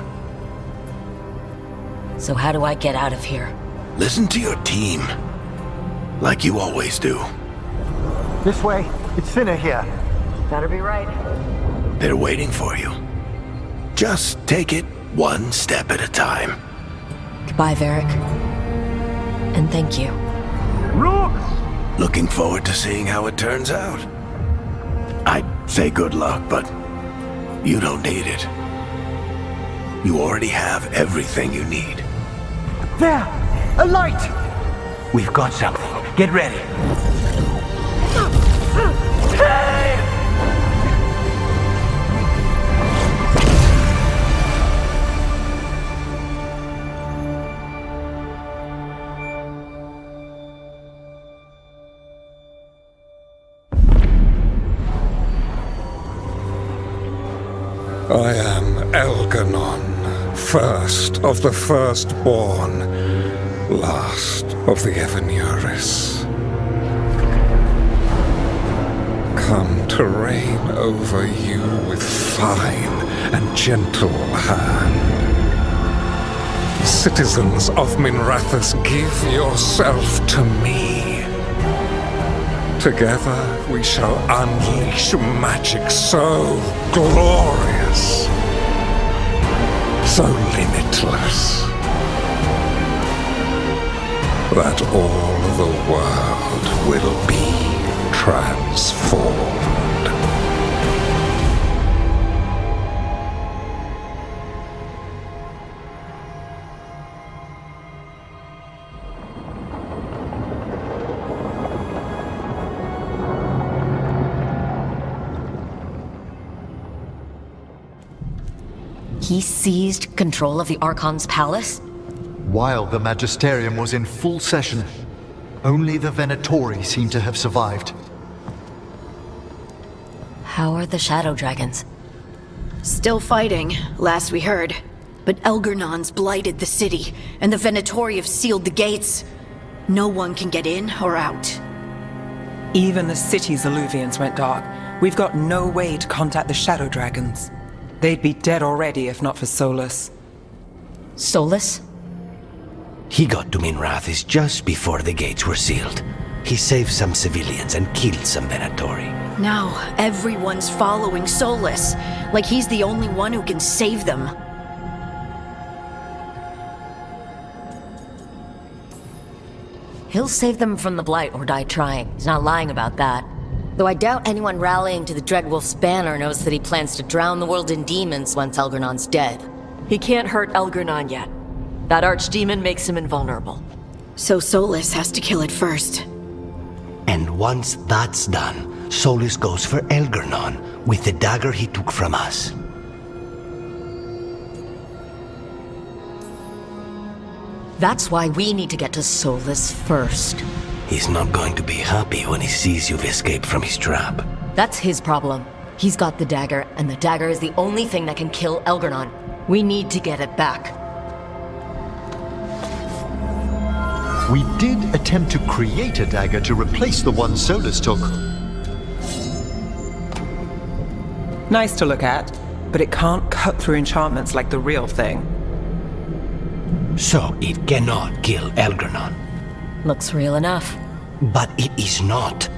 So how do I get out of here? Listen to your team. Like you always do. This way. It's thinner here. Better be right. They're waiting for you. Just take it one step at a time. Goodbye, Varric. And thank you. Rook! Looking forward to seeing how it turns out. I'd say good luck, but you don't need it. You already have everything you need. There! A light! We've got something. Get ready. I am Elganon, first of the firstborn, last of the Evenuris. Come to reign over you with fine and gentle hand. Citizens of Minrathous, give yourself to me. Together we shall unleash magic so glorious, so limitless, that all the world will be transformed. He seized control of the Archon's palace? While the Magisterium was in full session, only the Venatori seem to have survived. How are the Shadow Dragons? Still fighting, last we heard. But Elgernon's blighted the city, and the Venatori have sealed the gates. No one can get in or out. Even the city's Alluvians went dark. We've got no way to contact the Shadow Dragons. They'd be dead already if not for Solus. Solus? He got to Minrathous just before the gates were sealed. He saved some civilians and killed some Venatori. Now, everyone's following Solus, like he's the only one who can save them. He'll save them from the Blight or die trying. He's not lying about that. Though I doubt anyone rallying to the Dreadwolf's banner knows that he plans to drown the world in demons once Elgernon's dead. He can't hurt Elgernon yet. That archdemon makes him invulnerable. So Solus has to kill it first. And once that's done, Solus goes for Elgernon with the dagger he took from us. That's why we need to get to Solus first. He's not going to be happy when he sees you've escaped from his trap. That's his problem. He's got the dagger, and the dagger is the only thing that can kill Elgernon. We need to get it back. We did attempt to create a dagger to replace the one Solus took. Nice to look at, but it can't cut through enchantments like the real thing. So it cannot kill Elgernon. Looks real enough. But it is not.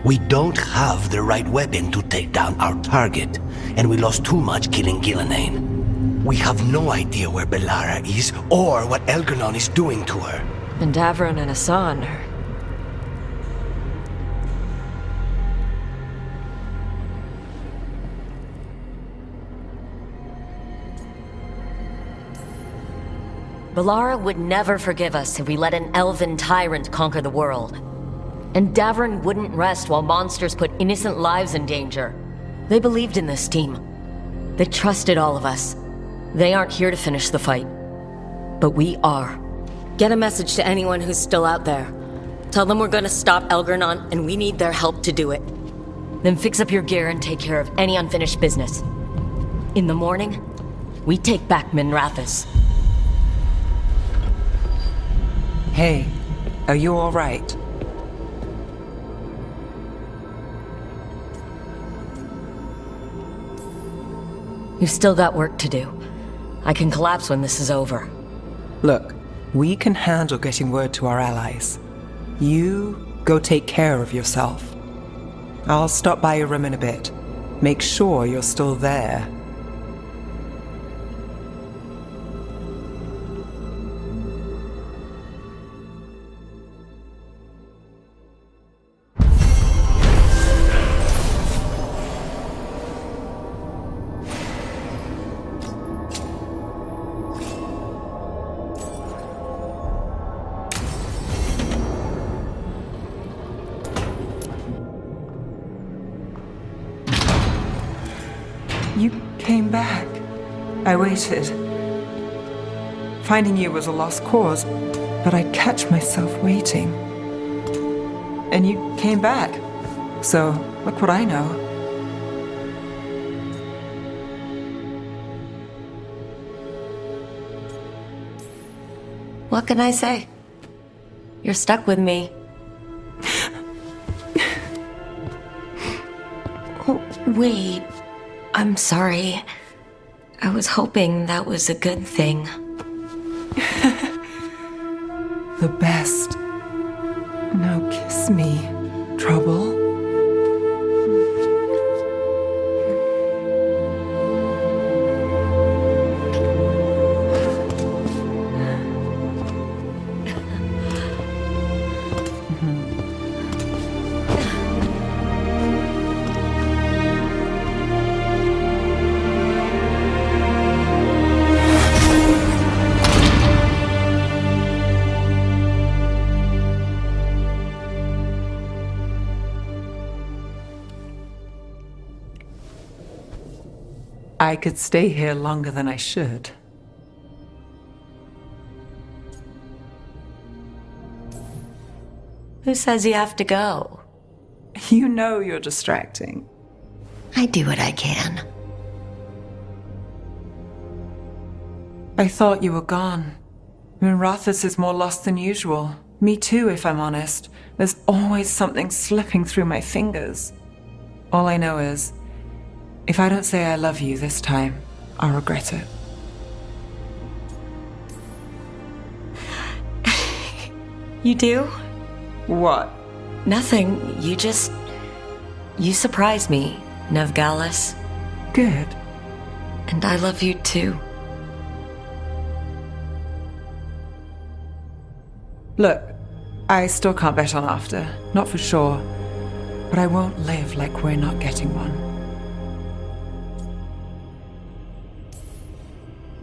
We don't have the right weapon to take down our target, and we lost too much killing Gillenane. We have no idea where Bellara is, or what Elgernon is doing to her. And Davron and Hassan are... Bellara would never forgive us if we let an elven tyrant conquer the world. And Davron wouldn't rest while monsters put innocent lives in danger. They believed in this team. They trusted all of us. They aren't here to finish the fight. But we are. Get a message to anyone who's still out there. Tell them we're gonna stop Elgernon, and we need their help to do it. Then fix up your gear and take care of any unfinished business. In the morning, we take back Minrathous. Hey, are you all right? You've still got work to do. I can collapse when this is over. Look, we can handle getting word to our allies. You go take care of yourself. I'll stop by your room in a bit. Make sure you're still there. You came back. I waited. Finding you was a lost cause, but I'd catch myself waiting. And you came back. So, look what I know. What can I say? You're stuck with me. Oh, wait. I'm sorry. I was hoping that was a good thing. The best. Now kiss me, Trouble. I could stay here longer than I should. Who says you have to go? You know you're distracting. I do what I can. I thought you were gone. Minrathous is more lost than usual. Me too, if I'm honest. There's always something slipping through my fingers. All I know is, if I don't say I love you this time, I'll regret it. You do? What? Nothing. You surprise me, Nevgalis. Good. And I love you too. Look, I still can't bet on after. Not for sure. But I won't live like we're not getting one.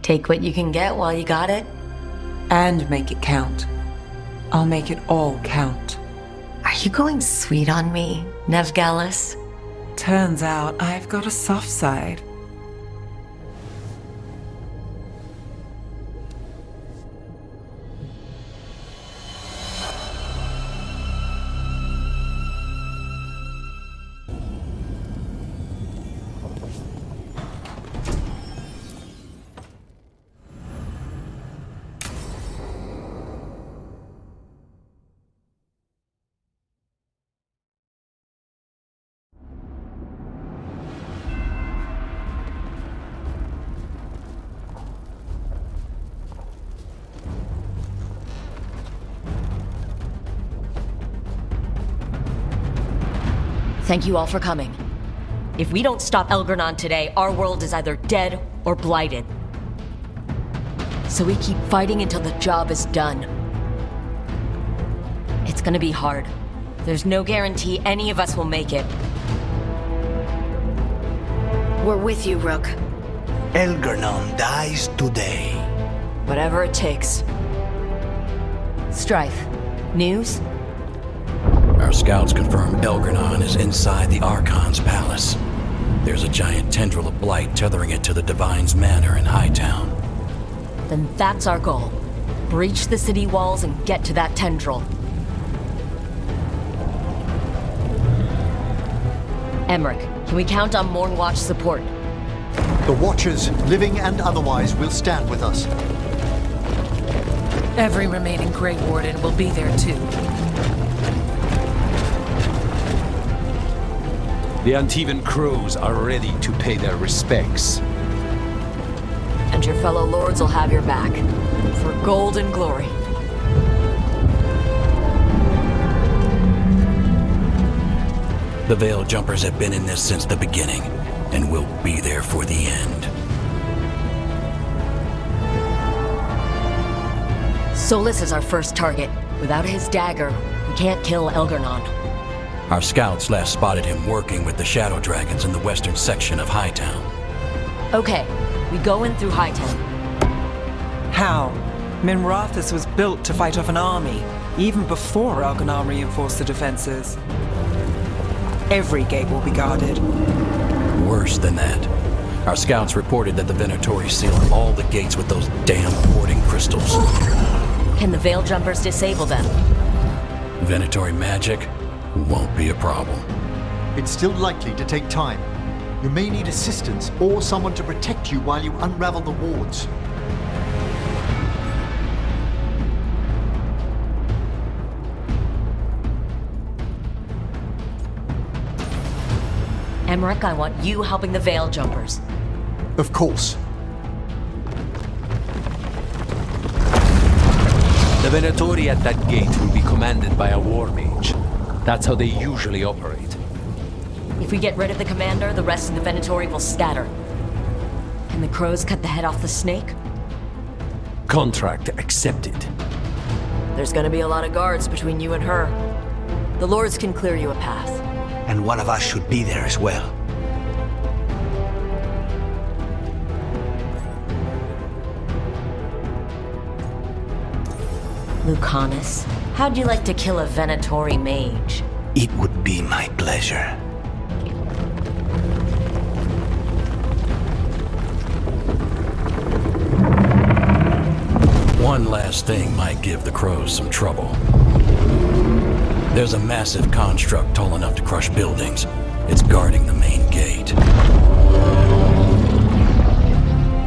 Take what you can get while you got it. And make it count. I'll make it all count. Are you going sweet on me, Nevgalis? Turns out I've got a soft side. Thank you all for coming. If we don't stop Elgernon today, our world is either dead or blighted. So we keep fighting until the job is done. It's gonna be hard. There's no guarantee any of us will make it. We're with you, Rook. Elgernon dies today. Whatever it takes. Strife, news? Our scouts confirm Elgernon is inside the Archon's palace. There's a giant tendril of blight tethering it to the Divine's manor in Hightown. Then that's our goal. Breach the city walls and get to that tendril. Emmerich, can we count on Mornwatch support? The Watchers, living and otherwise, will stand with us. Every remaining Grey Warden will be there too. The Antivan crows are ready to pay their respects. And your fellow lords will have your back. For gold and glory. The Veil Jumpers have been in this since the beginning, and will be there for the end. Solus is our first target. Without his dagger, we can't kill Elgernon. Our scouts last spotted him working with the Shadow Dragons in the western section of Hightown. Okay, we go in through Hightown. How? Minrathus was built to fight off an army, even before Elgernon reinforced the defenses. Every gate will be guarded. Worse than that. Our scouts reported that the Venatori sealed all the gates with those damn porting crystals. Can the Veil Jumpers disable them? Venatori magic won't be a problem. It's still likely to take time. You may need assistance or someone to protect you while you unravel the wards. Emmerich, I want you helping the Veil Jumpers. Of course. The Venatori at that gate will be commanded by a war mage. That's how they usually operate. If we get rid of the commander, the rest of the Venatori will scatter. Can the crows cut the head off the snake? Contract accepted. There's gonna be a lot of guards between you and her. The lords can clear you a path. And one of us should be there as well. Lucanus, how'd you like to kill a Venatori mage? It would be my pleasure. One last thing might give the crows some trouble. There's a massive construct tall enough to crush buildings. It's guarding the main gate.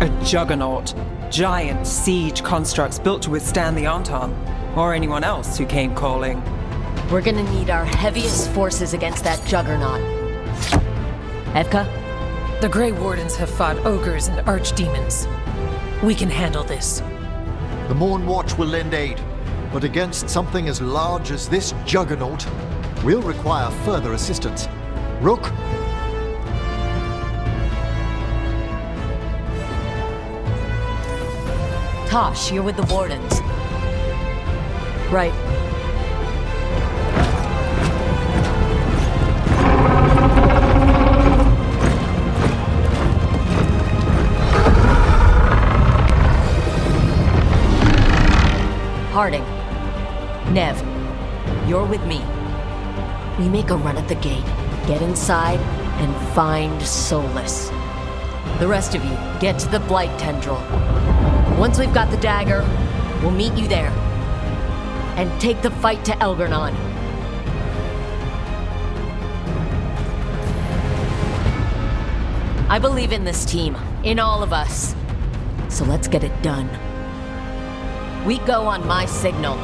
A juggernaut. Giant siege constructs built to withstand the Anton, or anyone else who came calling. We're gonna need our heaviest forces against that juggernaut. Evka? The Grey Wardens have fought ogres and archdemons. We can handle this. The Morn Watch will lend aid, but against something as large as this juggernaut, we'll require further assistance. Rook? Tosh, you're with the Wardens. Right. Harding. Nev, you're with me. We make a run at the gate, get inside, and find Solus. The rest of you, get to the Blight Tendril. Once we've got the dagger, we'll meet you there. And take the fight to Elgernon. I believe in this team, in all of us. So let's get it done. We go on my signal.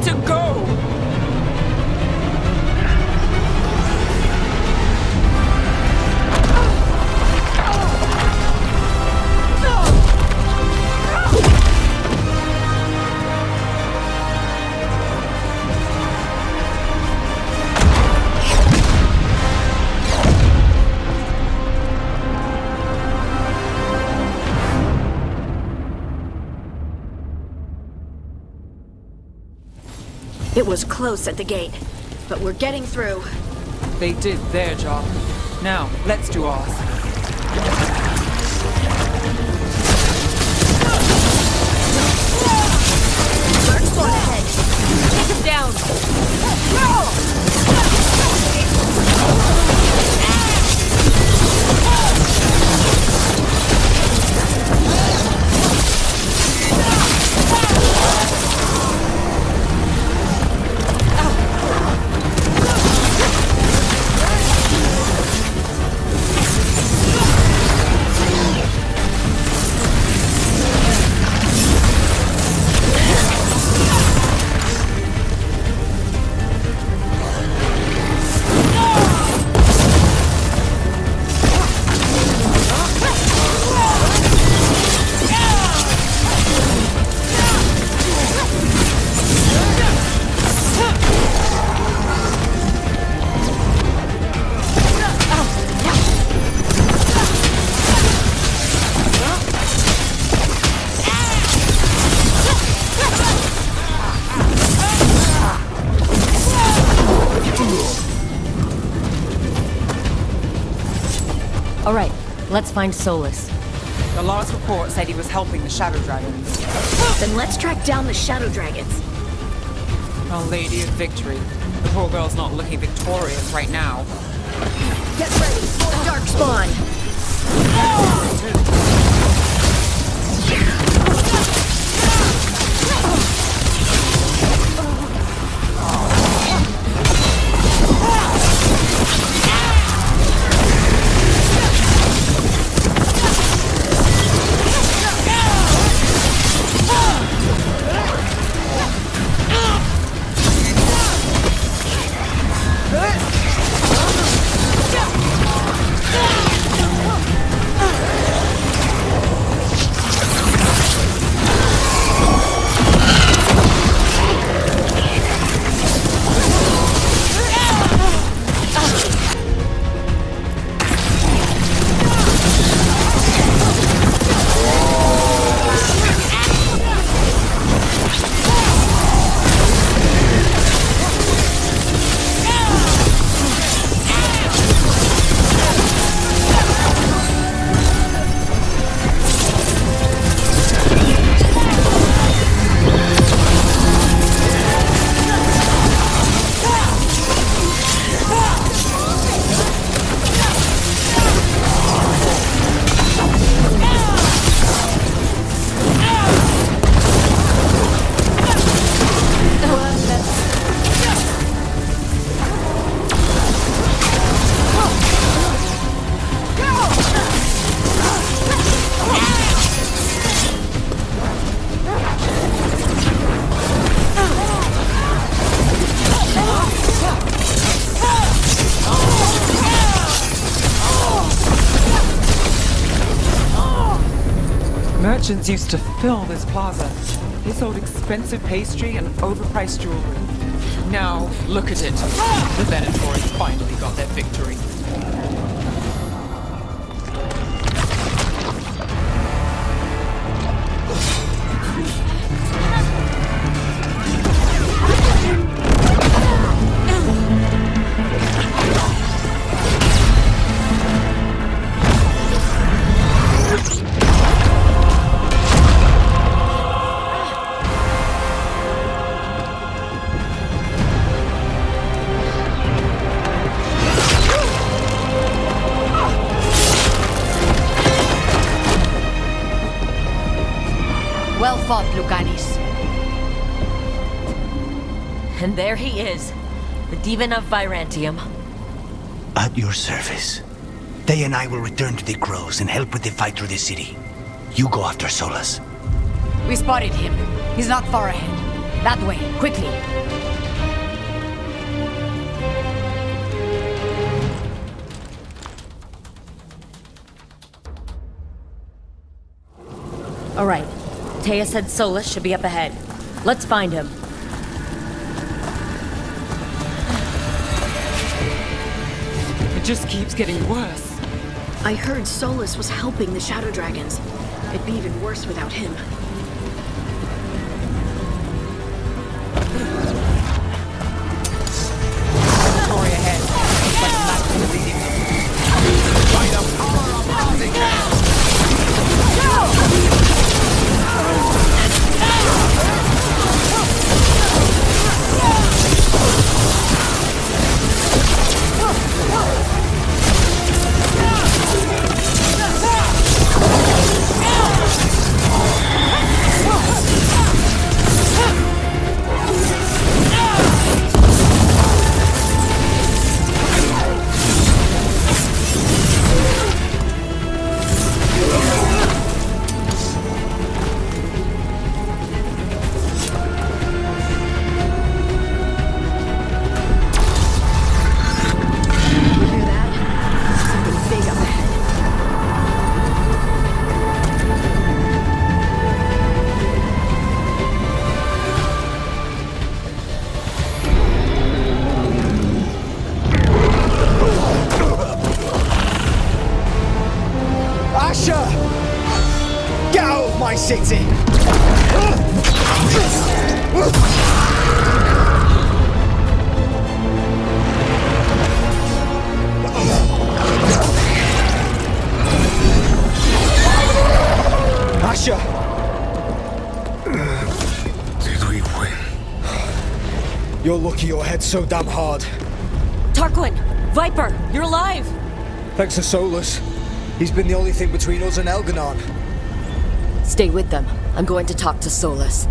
to go! It was close at the gate, but we're getting through. They did their job. Now, let's do ours. Darkspawn ahead. Take him down. All right, let's find Solus. The last report said he was helping the Shadow Dragons. Then let's track down the Shadow Dragons. Our Lady of Victory. The poor girl's not looking victorious right now. Get ready for Darkspawn! Merchants used to fill this plaza. They sold expensive pastry and overpriced jewelry. Now, look at it. The Venatories finally got their victory. Well fought, Lucanis. And there he is, the Demon of Virantium. At your service. They and I will return to the Crows and help with the fight through the city. You go after Solus. We spotted him. He's not far ahead. That way, quickly. All right. Taya said Solus should be up ahead. Let's find him. It just keeps getting worse. I heard Solus was helping the Shadow Dragons. It'd be even worse without him. Story ahead. Like Max leading them. By the power of Arctic! city! Asher! Did we win? You're lucky your head's so damn hard. Tarquin! Viper! You're alive! Thanks to Solus. He's been the only thing between us and Elganon. Stay with them. I'm going to talk to Solus.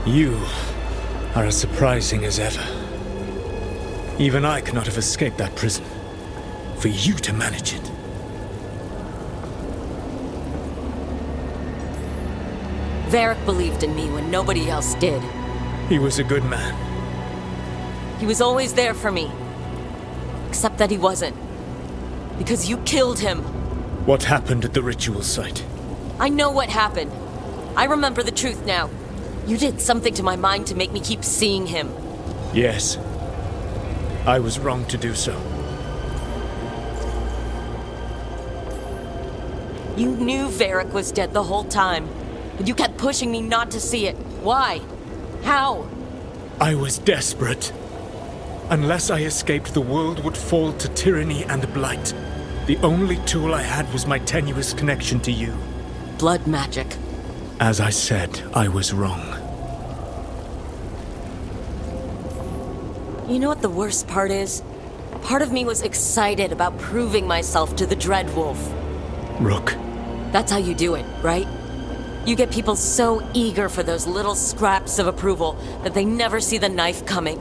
You are as surprising as ever. Even I could not have escaped that prison. For you to manage it. Varric believed in me when nobody else did. He was a good man. He was always there for me. Except that he wasn't. Because you killed him. What happened at the ritual site? I know what happened. I remember the truth now. You did something to my mind to make me keep seeing him. Yes. I was wrong to do so. You knew Varric was dead the whole time. But you kept pushing me not to see it. Why? How? I was desperate. Unless I escaped, the world would fall to tyranny and blight. The only tool I had was my tenuous connection to you. Blood magic. As I said, I was wrong. You know what the worst part is? Part of me was excited about proving myself to the Dreadwolf. Rook. That's how you do it, right? You get people so eager for those little scraps of approval that they never see the knife coming.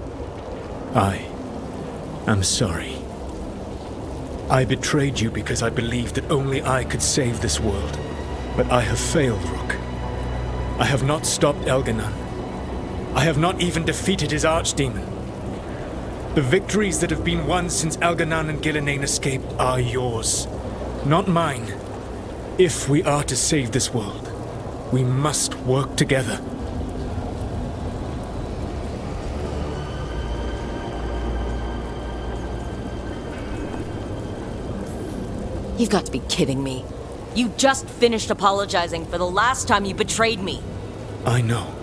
I am sorry. I betrayed you because I believed that only I could save this world. But I have failed, Rook. I have not stopped Elganon. I have not even defeated his archdemon. The victories that have been won since Elganon and Gillenane escaped are yours, not mine. If we are to save this world, we must work together. You've got to be kidding me. You just finished apologizing for the last time you betrayed me. I know.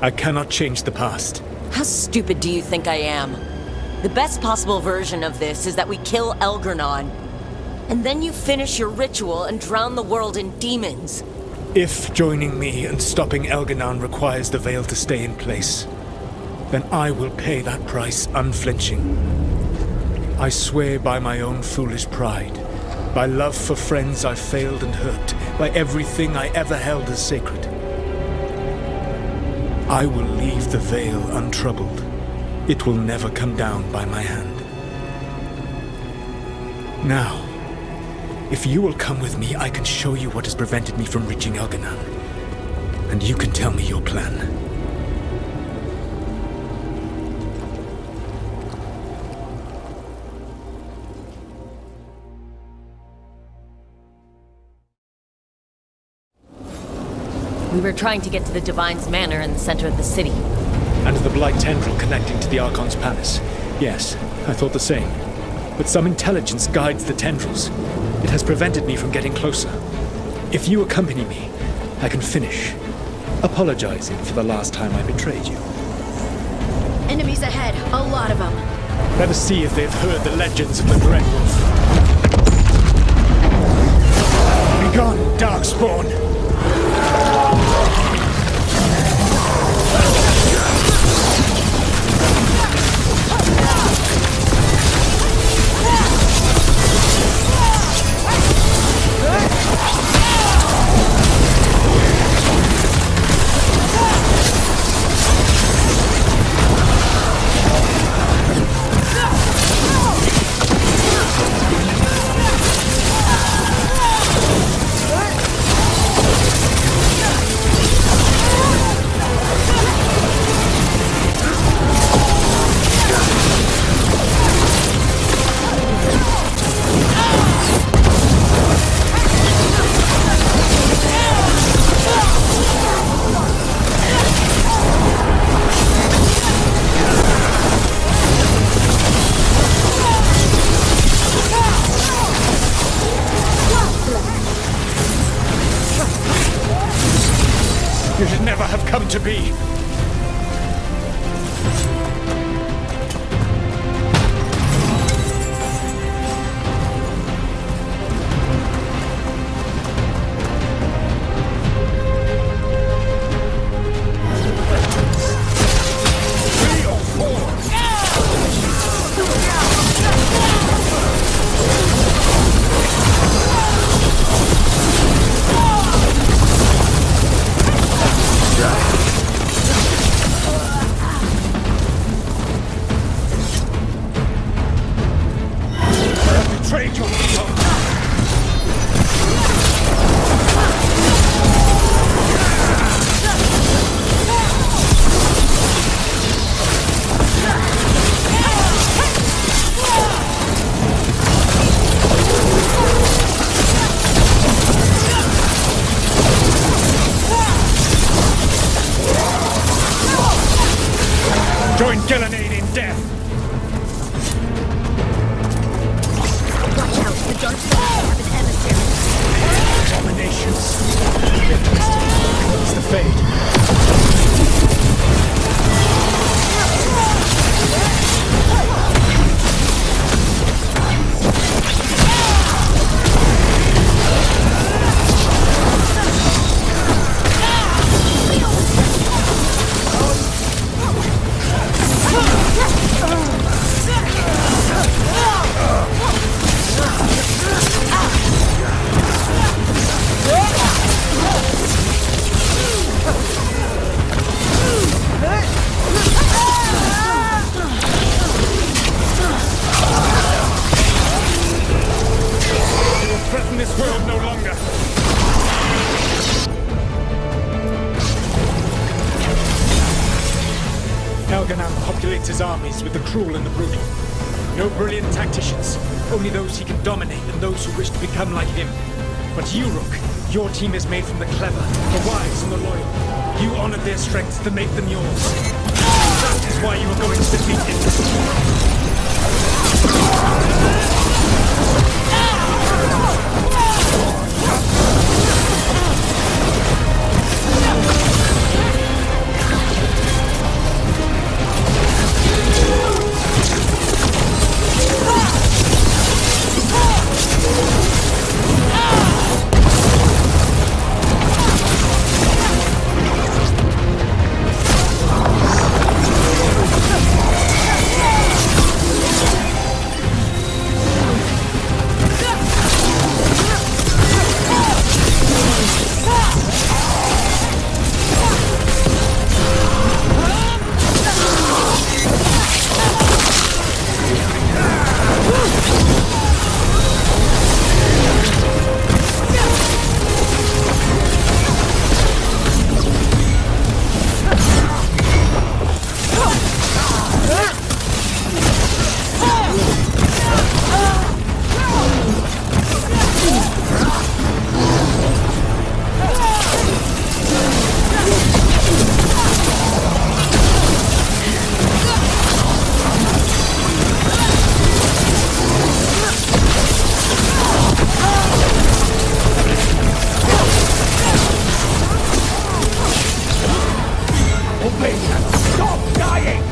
I cannot change the past. How stupid do you think I am? The best possible version of this is that we kill Elgernon. And then you finish your ritual and drown the world in demons. If joining me and stopping Elgernon requires the Veil to stay in place, then I will pay that price unflinching. I swear by my own foolish pride, by love for friends I failed and hurt, by everything I ever held as sacred. I will leave the Veil untroubled. It will never come down by my hand. Now, if you will come with me, I can show you what has prevented me from reaching Elgernon. And you can tell me your plan. We were trying to get to the Divine's Manor in the center of the city. And the Blight tendril connecting to the Archon's Palace. Yes, I thought the same. But some intelligence guides the tendrils. It has prevented me from getting closer. If you accompany me, I can finish apologizing for the last time I betrayed you. Enemies ahead, a lot of them. Let us see if they've heard the legends of the Grey Wolf. Begone, Darkspawn! You should never have come to be. Join Gillenade in death! Watch out, the dark side have an emissary. Abominations. They're twisted. It's the fade. Threaten this world no longer. Elgernon populates his armies with the cruel and the brutal. No brilliant tacticians, only those he can dominate and those who wish to become like him. But you, Rook, your team is made from the clever, the wise, and the loyal. You honored their strengths to make them yours. That is why you are going to defeat him. me and stop dying!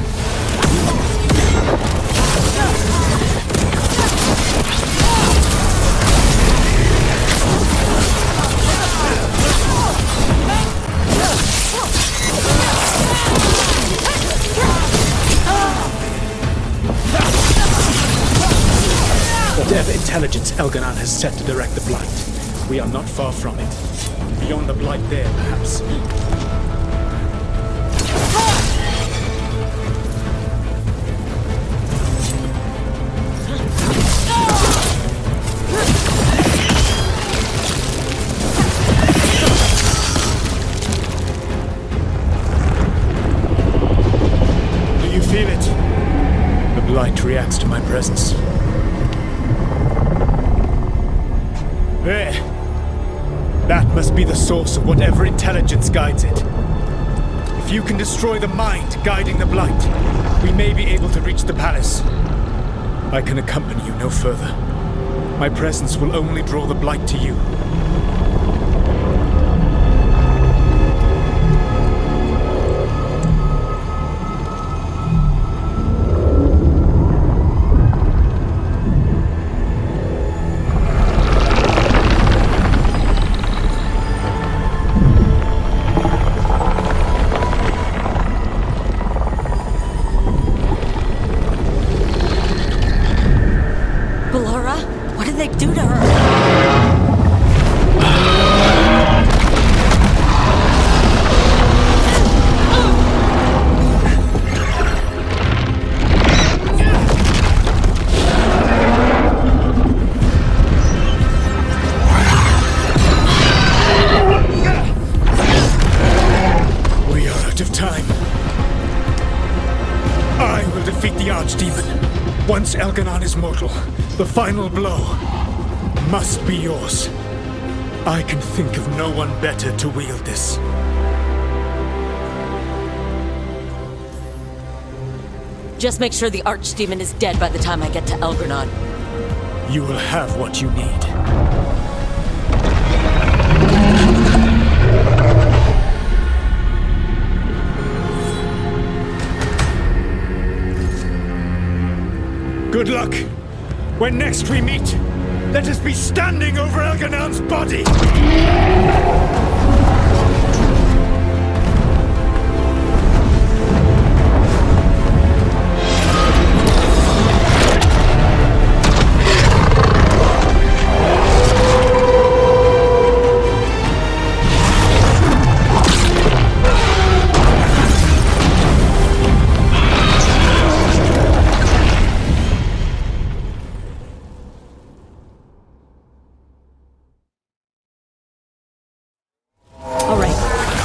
Whatever intelligence Elganon has set to direct the Blight, we are not far from it. Beyond the Blight there, perhaps. Do you feel it? The Blight reacts to my presence. There. That must be the source of whatever intelligence guides it. If you can destroy the mind guiding the Blight, we may be able to reach the palace. I can accompany you no further. My presence will only draw the Blight to you. Once Elganon is mortal, the final blow must be yours. I can think of no one better to wield this. Just make sure the Archdemon is dead by the time I get to Elganon. You will have what you need. Good luck. When next we meet, let us be standing over Elganon's body!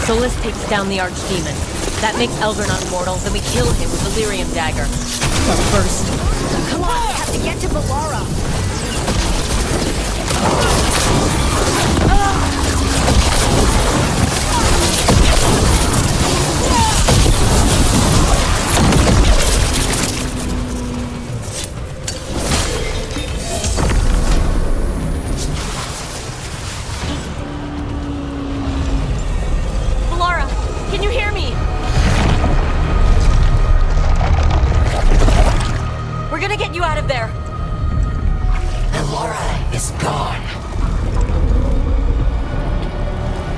Solus takes down the Archdemon. That makes Elganon mortal, then we kill him with the Lyrium dagger. But first... Come on, we have to get to Veilguard! Can you hear me? We're gonna get you out of there. Veilguard is gone.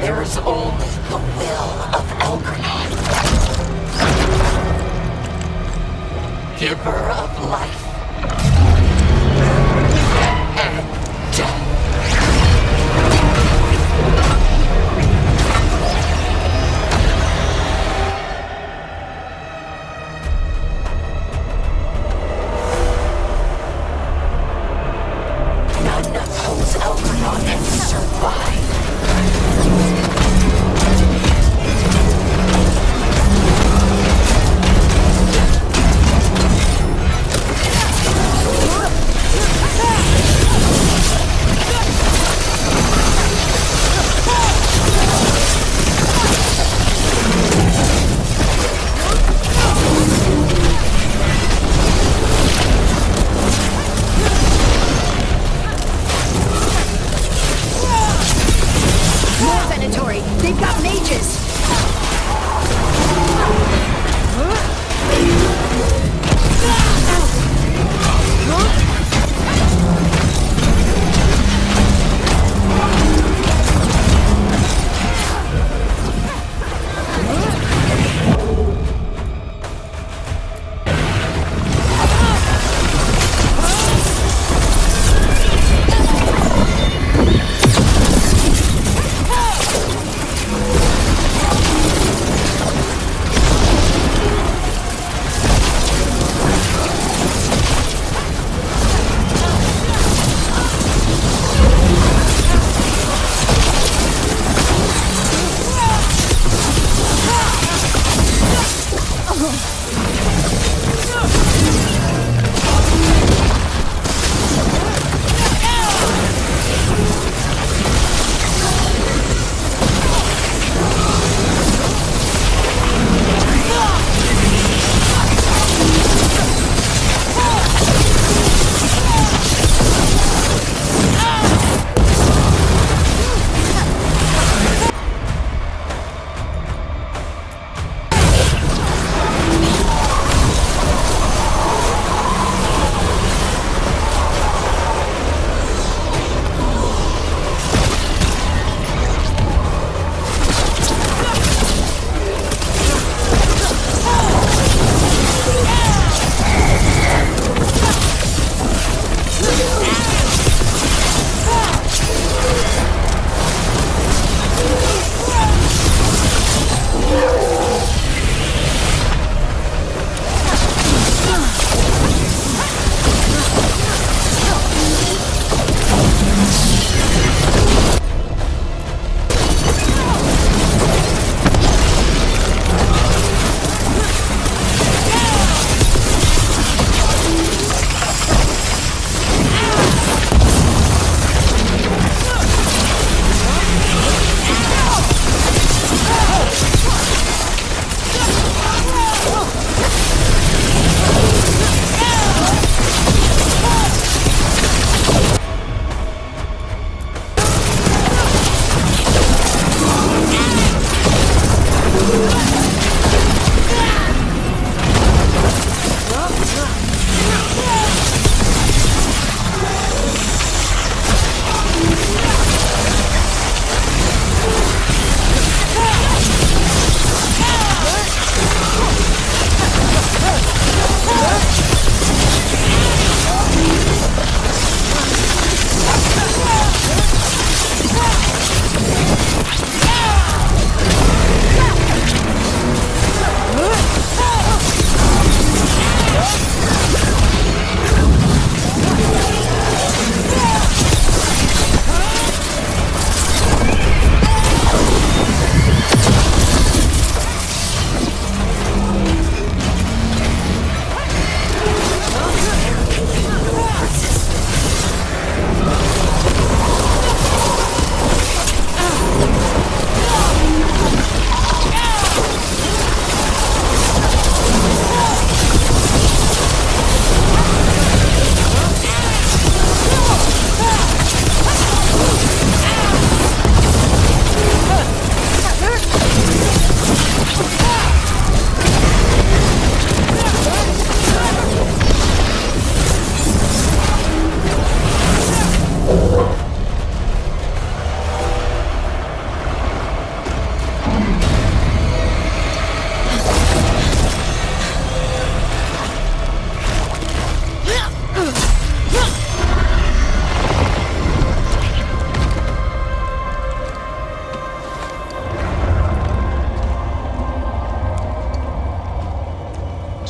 There is only the will of Elganon. Giver of life. And death.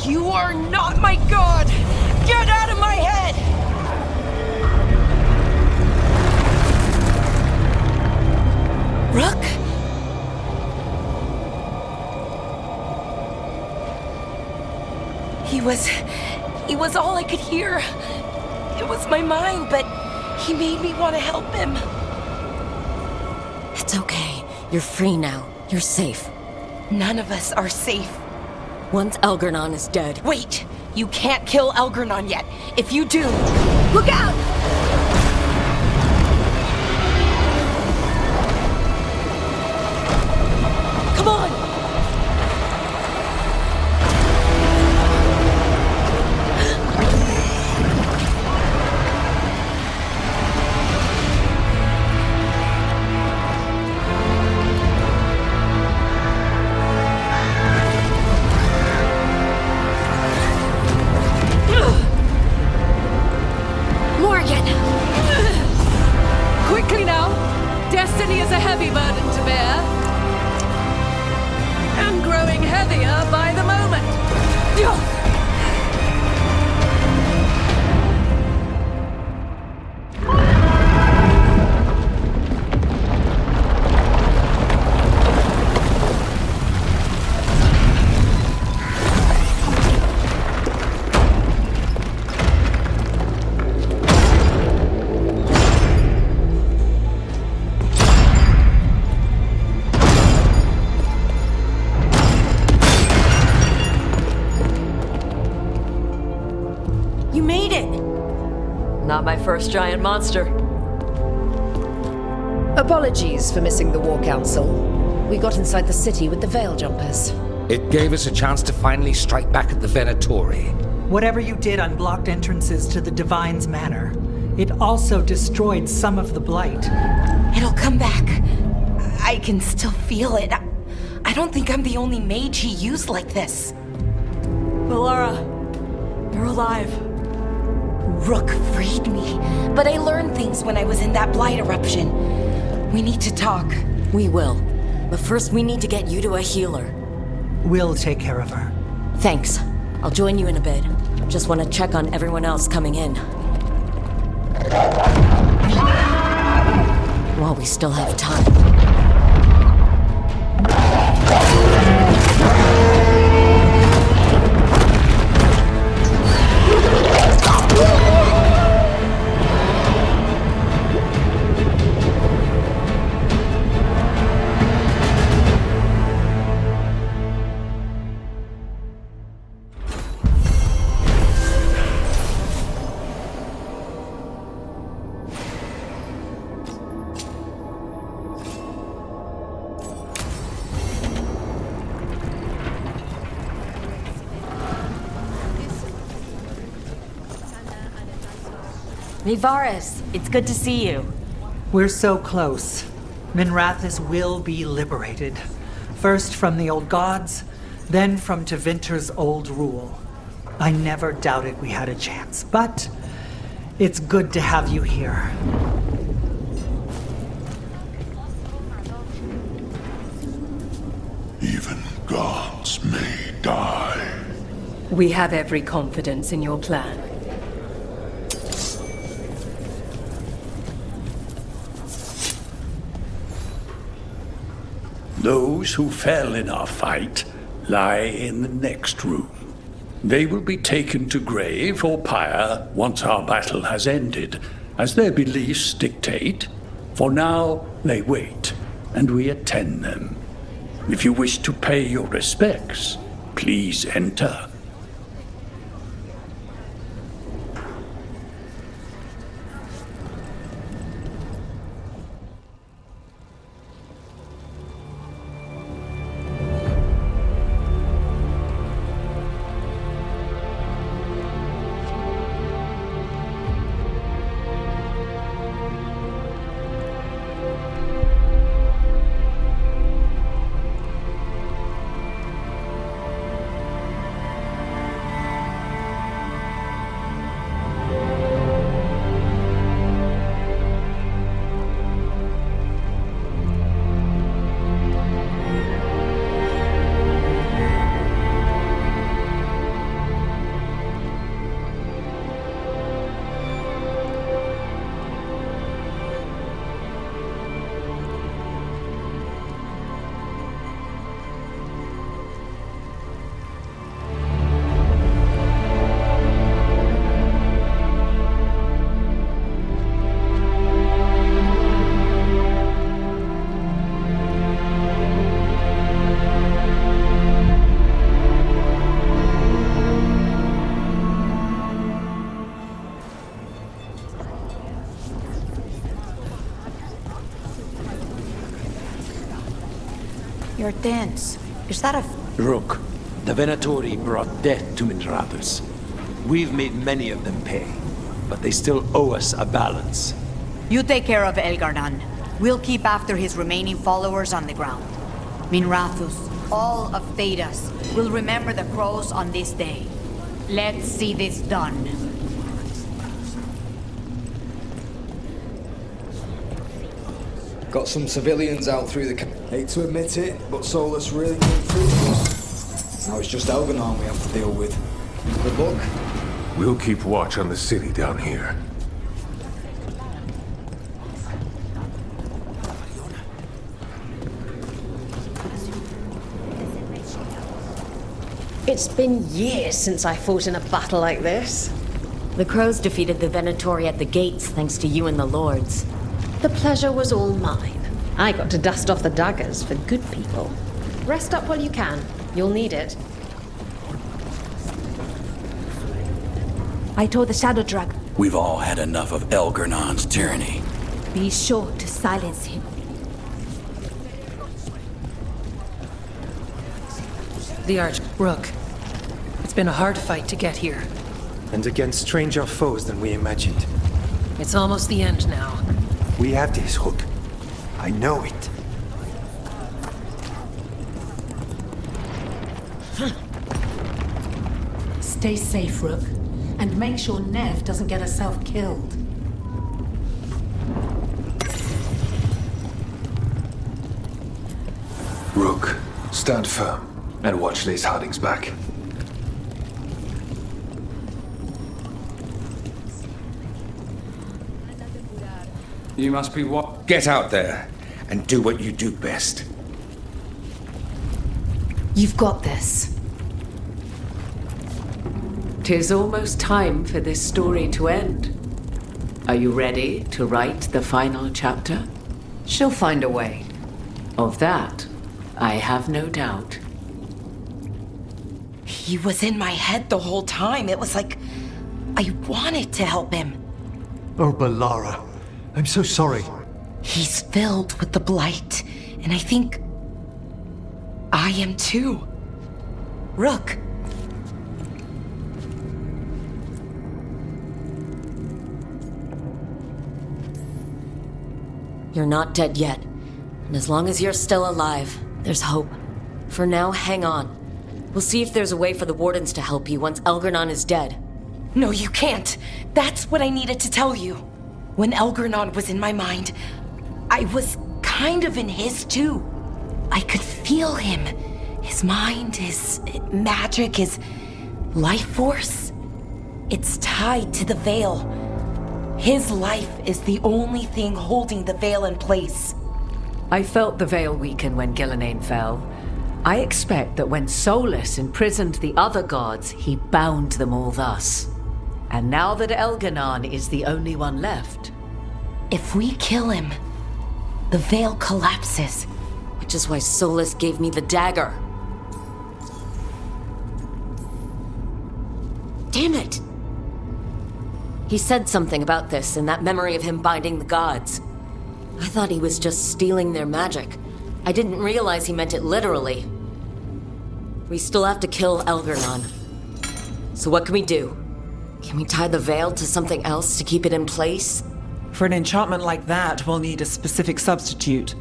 You are not my god! Get out of my head! Rook? He was all I could hear. It was my mind, but he made me want to help him. It's okay. You're free now. You're safe. None of us are safe. Once Elgernon is dead. Wait! You can't kill Elgernon yet. If you do, look out! Come on! Morgan! Not my first giant monster. Apologies for missing the War Council. We got inside the city with the Veil Jumpers. It gave us a chance to finally strike back at the Venatori. Whatever you did unblocked entrances to the Divine's Manor. It also destroyed some of the Blight. It'll come back. I can still feel it. I don't think I'm the only mage he used like this. Velara, you're alive. Rook freed me, but I learned things when I was in that Blight eruption. We need to talk. We will. But first we need to get you to a healer. We'll take care of her. Thanks. I'll join you in a bit. Just want to check on everyone else coming in. While we still have time. Vivaris, it's good to see you. We're so close. Minrathous will be liberated. First from the old gods, then from Tevinter's old rule. I never doubted we had a chance, but it's good to have you here. Even gods may die. We have every confidence in your plan. Those who fell in our fight lie in the next room. They will be taken to grave or pyre once our battle has ended, as their beliefs dictate. For now, they wait, and we attend them. If you wish to pay your respects, please enter. Your dance. Is that a... Rook, the Venatori brought death to Minrathous. We've made many of them pay, but they still owe us a balance. You take care of Elgarnan. We'll keep after his remaining followers on the ground. Minrathous, all of Thedas, will remember the crows on this day. Let's see this done. Got some civilians out through the... Hate to admit it, but Solus really came through for us. Now it's just Elgarnan we have to deal with. Good luck. We'll keep watch on the city down here. It's been years since I fought in a battle like this. The crows defeated the Venatori at the gates thanks to you and the lords. The pleasure was all mine. I got to dust off the daggers for good people. Rest up while you can. You'll need it. I told the Shadow Drag. We've all had enough of Elgernon's tyranny. Be sure to silence him. The Rook. It's been a hard fight to get here. And against stranger foes than we imagined. It's almost the end now. We have this, Rook. I know it. Stay safe, Rook. And make sure Nev doesn't get herself killed. Rook, stand firm and watch these Harding's back. You must be what? Get out there and do what you do best. You've got this. 'Tis almost time for this story to end. Are you ready to write the final chapter? She'll find a way. Of that, I have no doubt. He was in my head the whole time. It was like I wanted to help him. Oh, Belara. I'm so sorry. He's filled with the blight, and I think I am too. Rook. You're not dead yet. And as long as you're still alive, there's hope. For now, hang on. We'll see if there's a way for the Wardens to help you once Elgernon is dead. No, you can't. That's what I needed to tell you. When Elgernon was in my mind, I was kind of in his too. I could feel him. His mind, his magic, his life force. It's tied to the Veil. His life is the only thing holding the Veil in place. I felt the Veil weaken when Gillenane fell. I expect that when Solus imprisoned the other gods, he bound them all thus. And now that Elgernon is the only one left... If we kill him, the Veil collapses. Which is why Solus gave me the dagger. Damn it! He said something about this in that memory of him binding the gods. I thought he was just stealing their magic. I didn't realize he meant it literally. We still have to kill Elgernon. So what can we do? Can we tie the Veil to something else to keep it in place? For an enchantment like that, we'll need a specific substitute.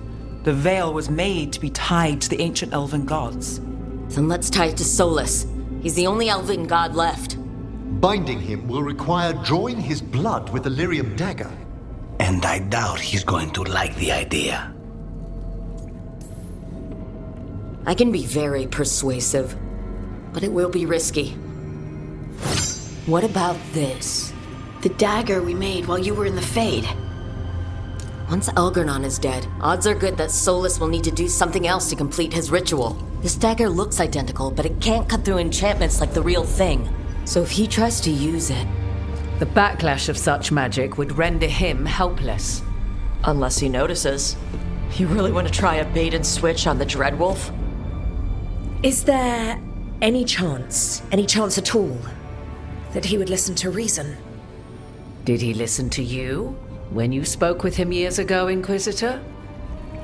The Veil was made to be tied to the ancient elven gods. Then let's tie it to Solus. He's the only elven god left. Binding him will require drawing his blood with the lyrium dagger. And I doubt he's going to like the idea. I can be very persuasive, but it will be risky. What about this? The dagger we made while you were in the Fade. Once Elgernon is dead, odds are good that Solus will need to do something else to complete his ritual. This dagger looks identical, but it can't cut through enchantments like the real thing. So if he tries to use it... The backlash of such magic would render him helpless. Unless he notices. You really want to try a bait and switch on the Dreadwolf? Is there any chance at all, that he would listen to reason? Did he listen to you when you spoke with him years ago, Inquisitor?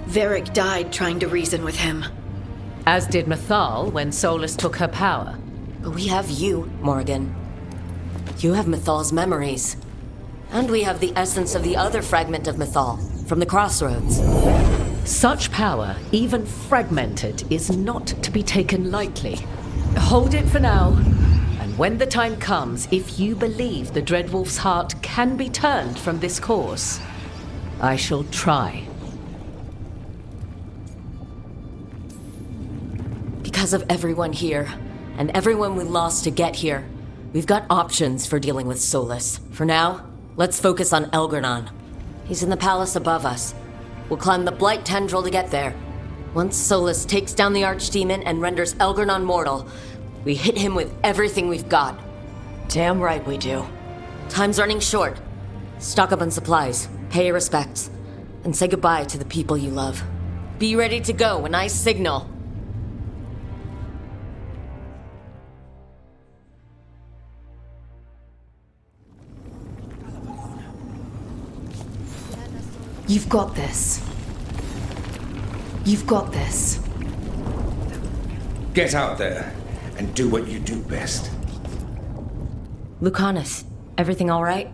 Varric died trying to reason with him. As did Mythal when Solus took her power. But we have you, Morrigan. You have Mythal's memories. And we have the essence of the other fragment of Mythal, from the Crossroads. Such power, even fragmented, is not to be taken lightly. Hold it for now. And when the time comes, if you believe the Dreadwolf's heart can be turned from this course, I shall try. Because of everyone here, and everyone we lost to get here, we've got options for dealing with Solus. For now, let's focus on Elgernon. He's in the palace above us. We'll climb the Blight Tendril to get there. Once Solus takes down the Archdemon and renders Elgernon mortal, we hit him with everything we've got. Damn right we do. Time's running short. Stock up on supplies, pay your respects, and say goodbye to the people you love. Be ready to go when I signal. You've got this. You've got this. Get out there and do what you do best. Lucanus, everything all right?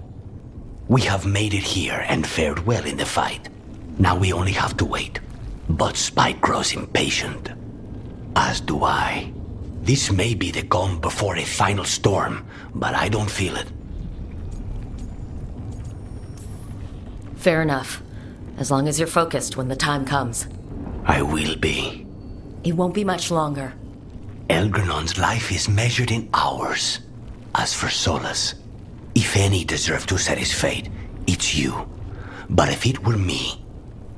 We have made it here and fared well in the fight. Now we only have to wait. But Spike grows impatient. As do I. This may be the calm before a final storm, but I don't feel it. Fair enough. As long as you're focused when the time comes. I will be. It won't be much longer. Elgernon's life is measured in hours. As for Solus, if any deserve to set his fate, it's you. But if it were me,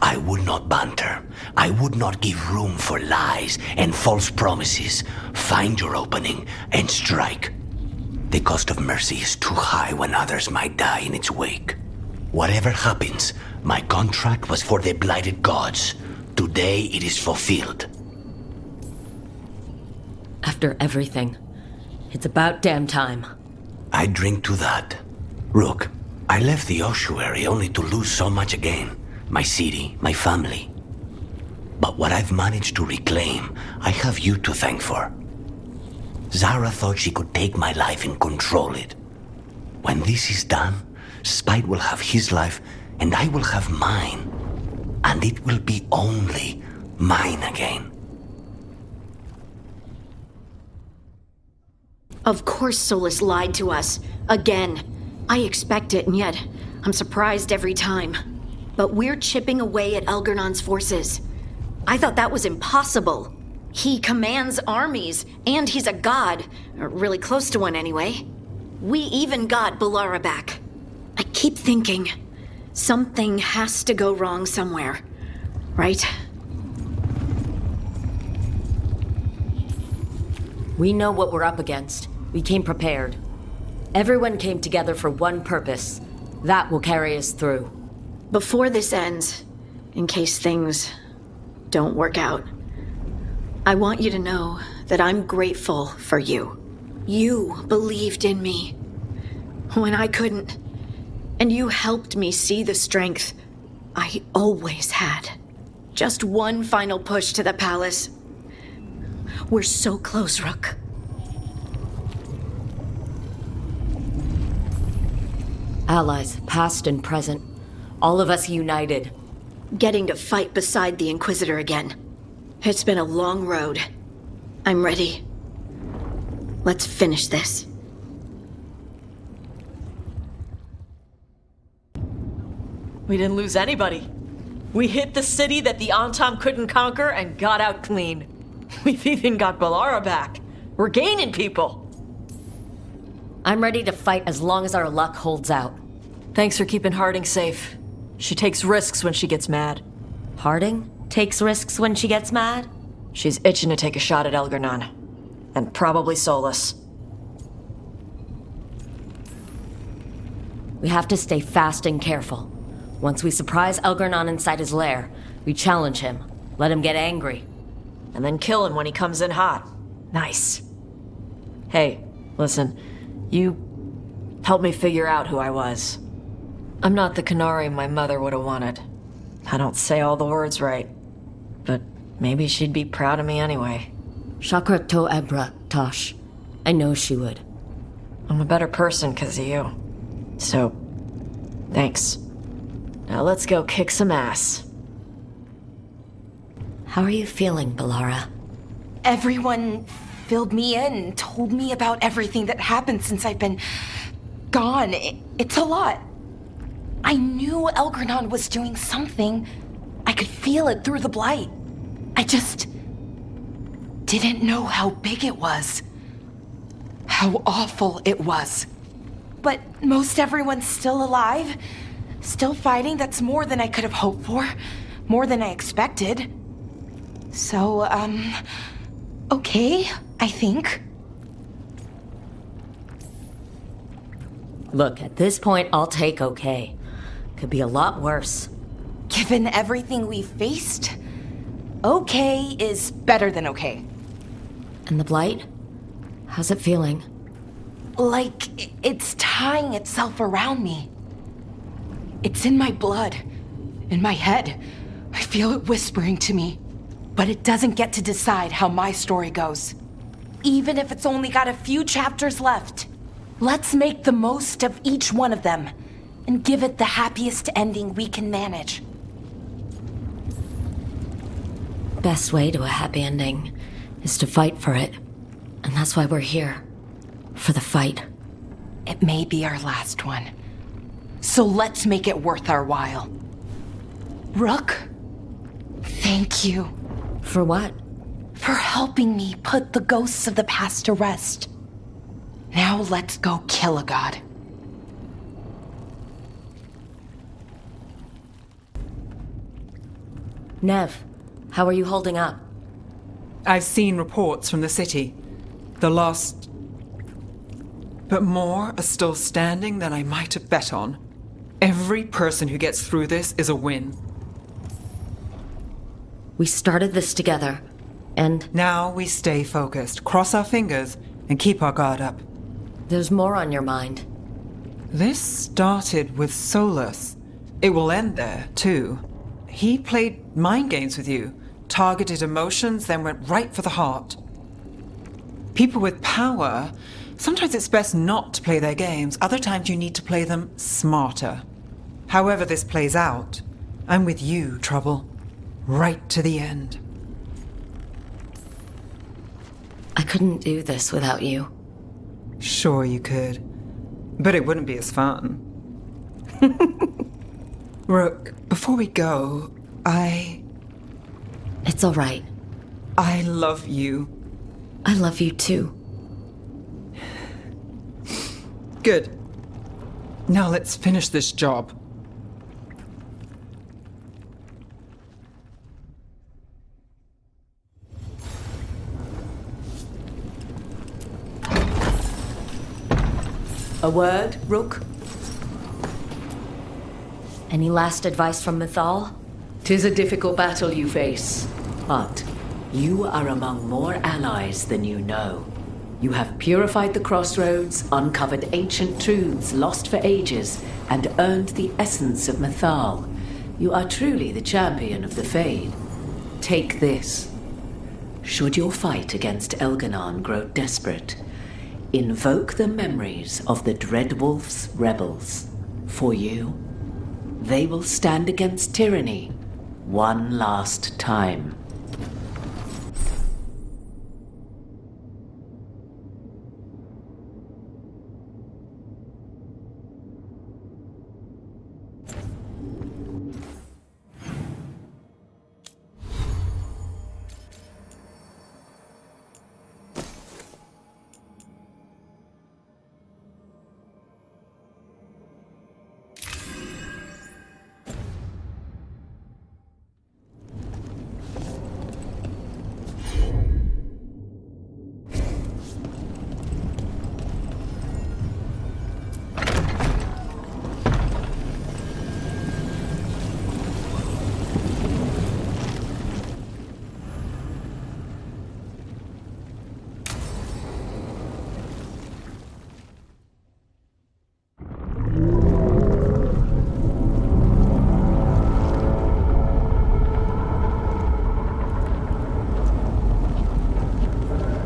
I would not banter. I would not give room for lies and false promises. Find your opening and strike. The cost of mercy is too high when others might die in its wake. Whatever happens, my contract was for the blighted gods. Today it is fulfilled. After everything, it's about damn time. I drink to that. Rook, I left the ossuary only to lose so much again. My city, my family. But what I've managed to reclaim, I have you to thank for. Zara thought she could take my life and control it. When this is done, Spite will have his life and I will have mine. And it will be only mine again. Of course Solus lied to us. Again. I expect it, and yet I'm surprised every time. But we're chipping away at Elgernon's forces. I thought that was impossible. He commands armies, and he's a god. Or really close to one anyway. We even got Balara back. I keep thinking, something has to go wrong somewhere. Right? We know what we're up against. We came prepared. Everyone came together for one purpose. That will carry us through. Before this ends, in case things don't work out, I want you to know that I'm grateful for you. You believed in me when I couldn't, and you helped me see the strength I always had. Just one final push to the palace. We're so close, Rook. Allies, past and present. All of us united. Getting to fight beside the Inquisitor again. It's been a long road. I'm ready. Let's finish this. We didn't lose anybody. We hit the city that the Antam couldn't conquer and got out clean. We've even got Balara back. We're gaining people. I'm ready to fight as long as our luck holds out. Thanks for keeping Harding safe. She takes risks when she gets mad. Harding takes risks when she gets mad? She's itching to take a shot at Elgernon. And probably Solus. We have to stay fast and careful. Once we surprise Elgernon inside his lair, we challenge him, let him get angry. And then kill him when he comes in hot. Nice. Hey, listen. You helped me figure out who I was. I'm not the Canary my mother would have wanted. I don't say all the words right. But maybe she'd be proud of me anyway. Chakra to Ebra, Tosh. I know she would. I'm a better person because of you. So, thanks. Now let's go kick some ass. How are you feeling, Balara? Everyone filled me in, told me about everything that happened since I've been gone. It's a lot. I knew Elgernon was doing something. I could feel it through the blight. I just didn't know how big it was. How awful it was. But most everyone's still alive. Still fighting. That's more than I could have hoped for. More than I expected. So, okay, I think. Look, at this point, I'll take okay. Could be a lot worse. Given everything we faced, okay is better than okay. And the blight? How's it feeling? Like it's tying itself around me. It's in my blood. In my head, I feel it whispering to me. But it doesn't get to decide how my story goes. Even if it's only got a few chapters left. Let's make the most of each one of them and give it the happiest ending we can manage. Best way to a happy ending is to fight for it. And that's why we're here. For the fight. It may be our last one. So let's make it worth our while. Rook, thank you. For what? For helping me put the ghosts of the past to rest. Now let's go kill a god. Nev, how are you holding up? I've seen reports from the city. The lost... But more are still standing than I might have bet on. Every person who gets through this is a win. We started this together, and... Now we stay focused, cross our fingers, and keep our guard up. There's more on your mind. This started with Solus. It will end there, too. He played mind games with you, targeted emotions, then went right for the heart. People with power, sometimes it's best not to play their games. Other times you need to play them smarter. However this plays out, I'm with you, Trouble. Right to the end. I couldn't do this without you. Sure you could. But it wouldn't be as fun. Rook, before we go, It's all right. I love you. I love you too. Good. Now let's finish this job. A word, Rook? Any last advice from Mythal? 'Tis a difficult battle you face, but you are among more allies than you know. You have purified the crossroads, uncovered ancient truths lost for ages, and earned the essence of Mythal. You are truly the champion of the Fade. Take this. Should your fight against Elganon grow desperate, invoke the memories of the Dreadwolf's rebels. For you, they will stand against tyranny one last time.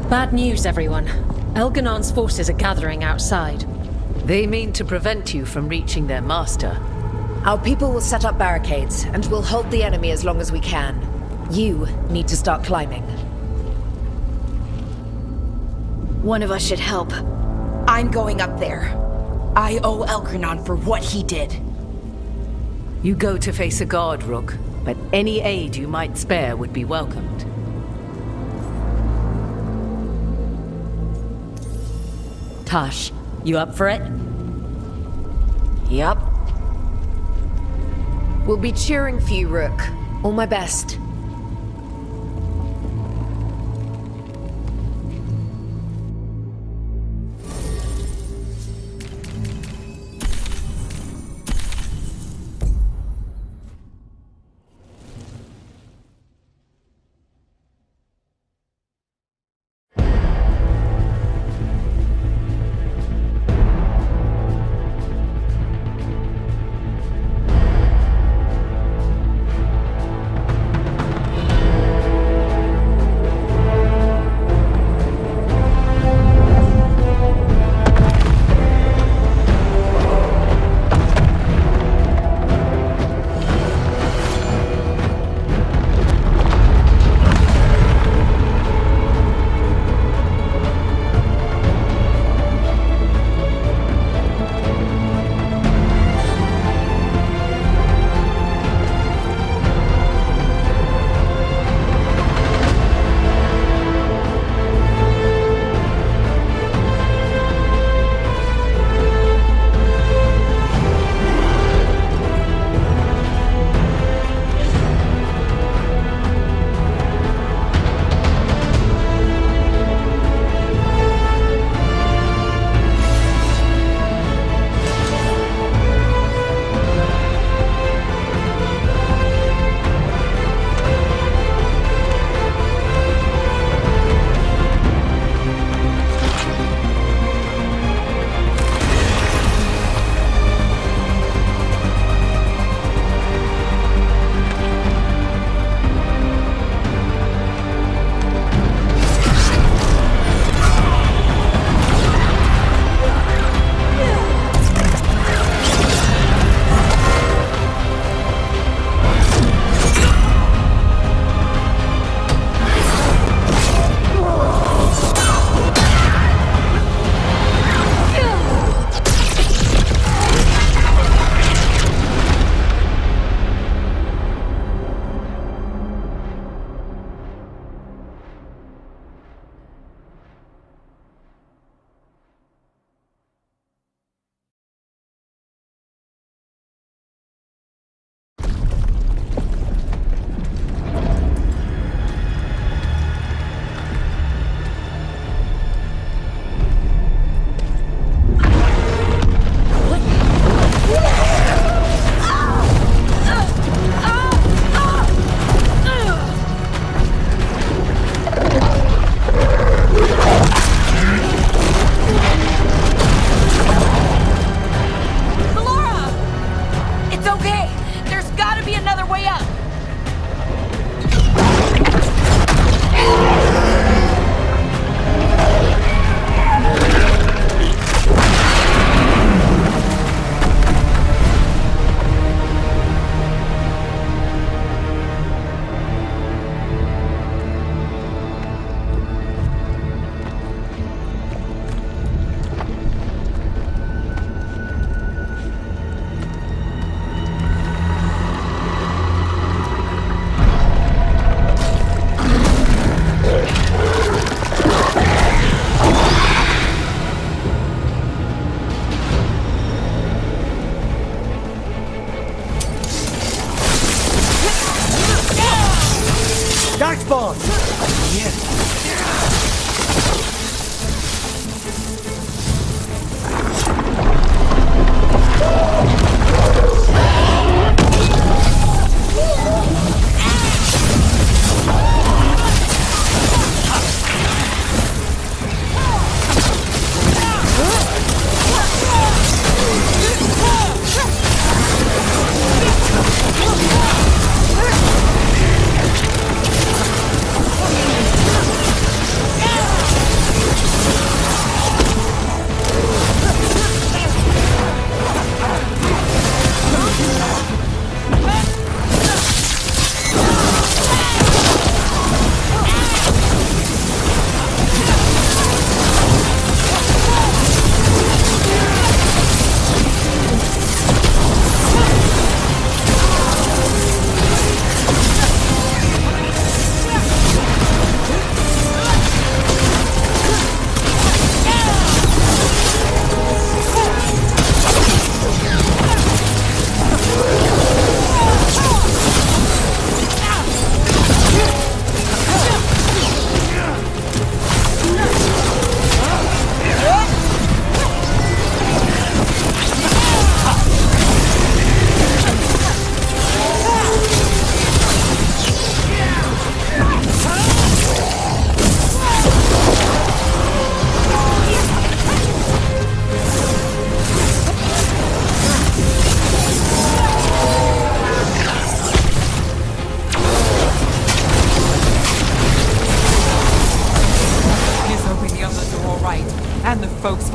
Bad news, everyone. Elganon's forces are gathering outside. They mean to prevent you from reaching their master. Our people will set up barricades, and we'll hold the enemy as long as we can. You need to start climbing. One of us should help. I'm going up there. I owe Elgranon for what he did. You go to face a guard, Rook, but any aid you might spare would be welcomed. Tosh, you up for it? Yup. We'll be cheering for you, Rook. All my best.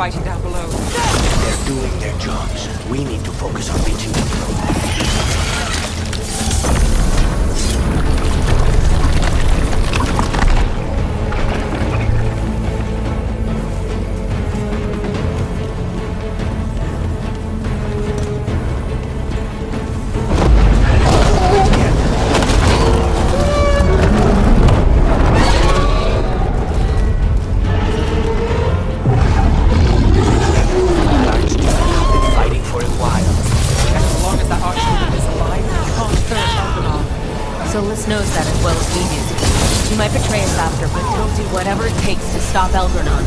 fighting down below. They're doing their jobs. We need to focus on reaching the throne. Solus knows that as well as we do. She might betray us after, but he'll do whatever it takes to stop Elgranon.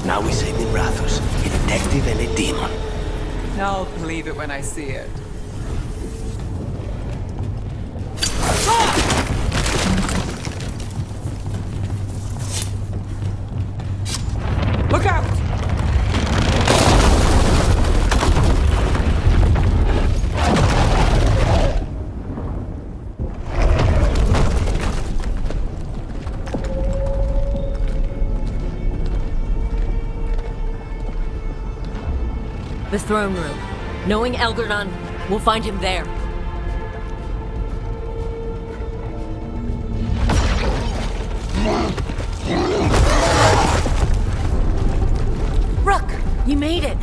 Now we saved in Rathus, a detective and a demon. I'll believe it when I see it. Look out! The throne room. Knowing Elgranon, we'll find him there. Rook, you made it.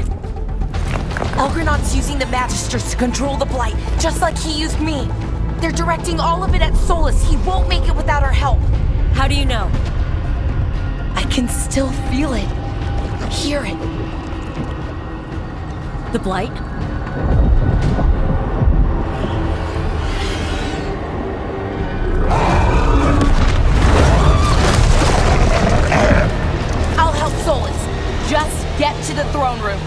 Elgranon's using the Magisters to control the Blight, just like he used me. They're directing all of it at Solus. He won't make it without our help. How do you know? I can still feel it. Hear it. The Blight? I'll help Solus. Just get to the throne room.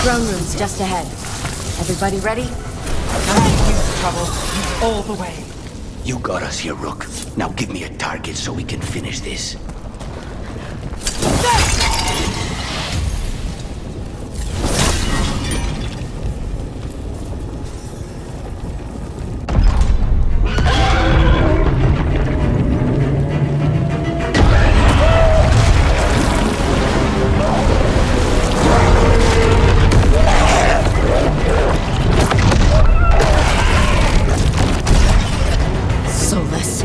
Throne room's just ahead. Everybody ready? I'm in trouble. All the way. You got us here, Rook. Now give me a target so we can finish this. Solus.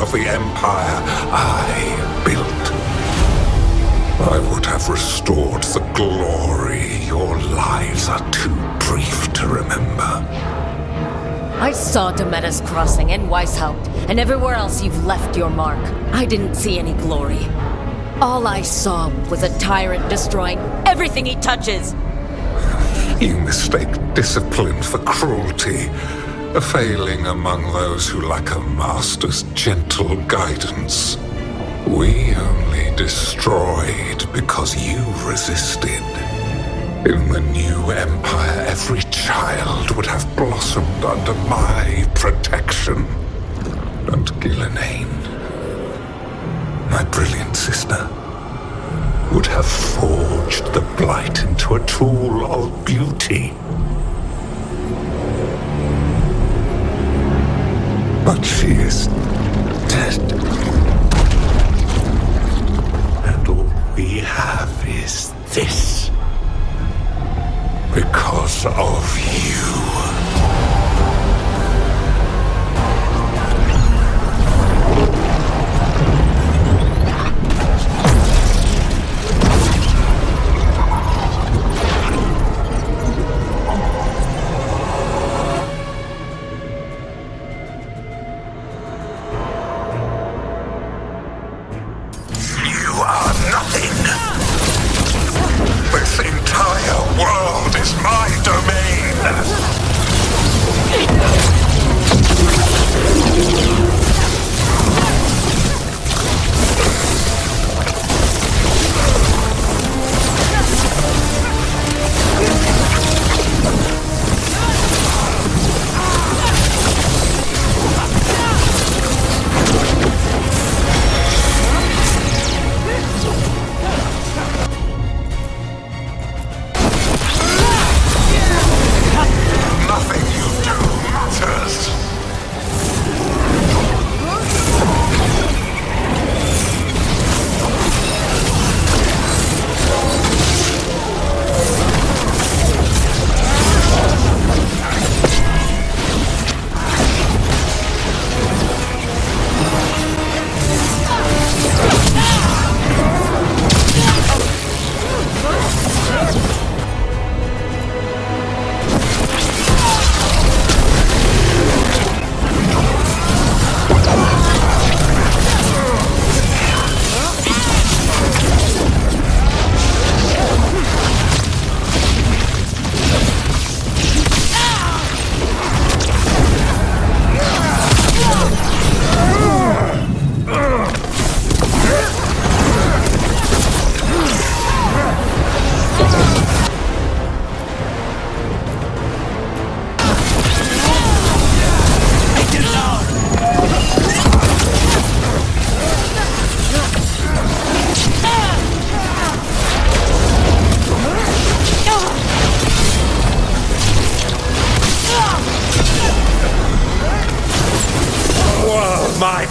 of the Empire I built. I would have restored the glory. Your lives are too brief to remember. I saw Demeter's Crossing and Weishaupt, and everywhere else you've left your mark. I didn't see any glory. All I saw was a tyrant destroying everything he touches. You mistake discipline for cruelty, a failing among those who lack a master's gentle guidance. We only destroyed because you resisted. In the new empire, every child would have blossomed under my protection. And Gillenane, my brilliant sister, would have forged the Blight into a tool of beauty. But she is dead. And all we have is this. Because of you.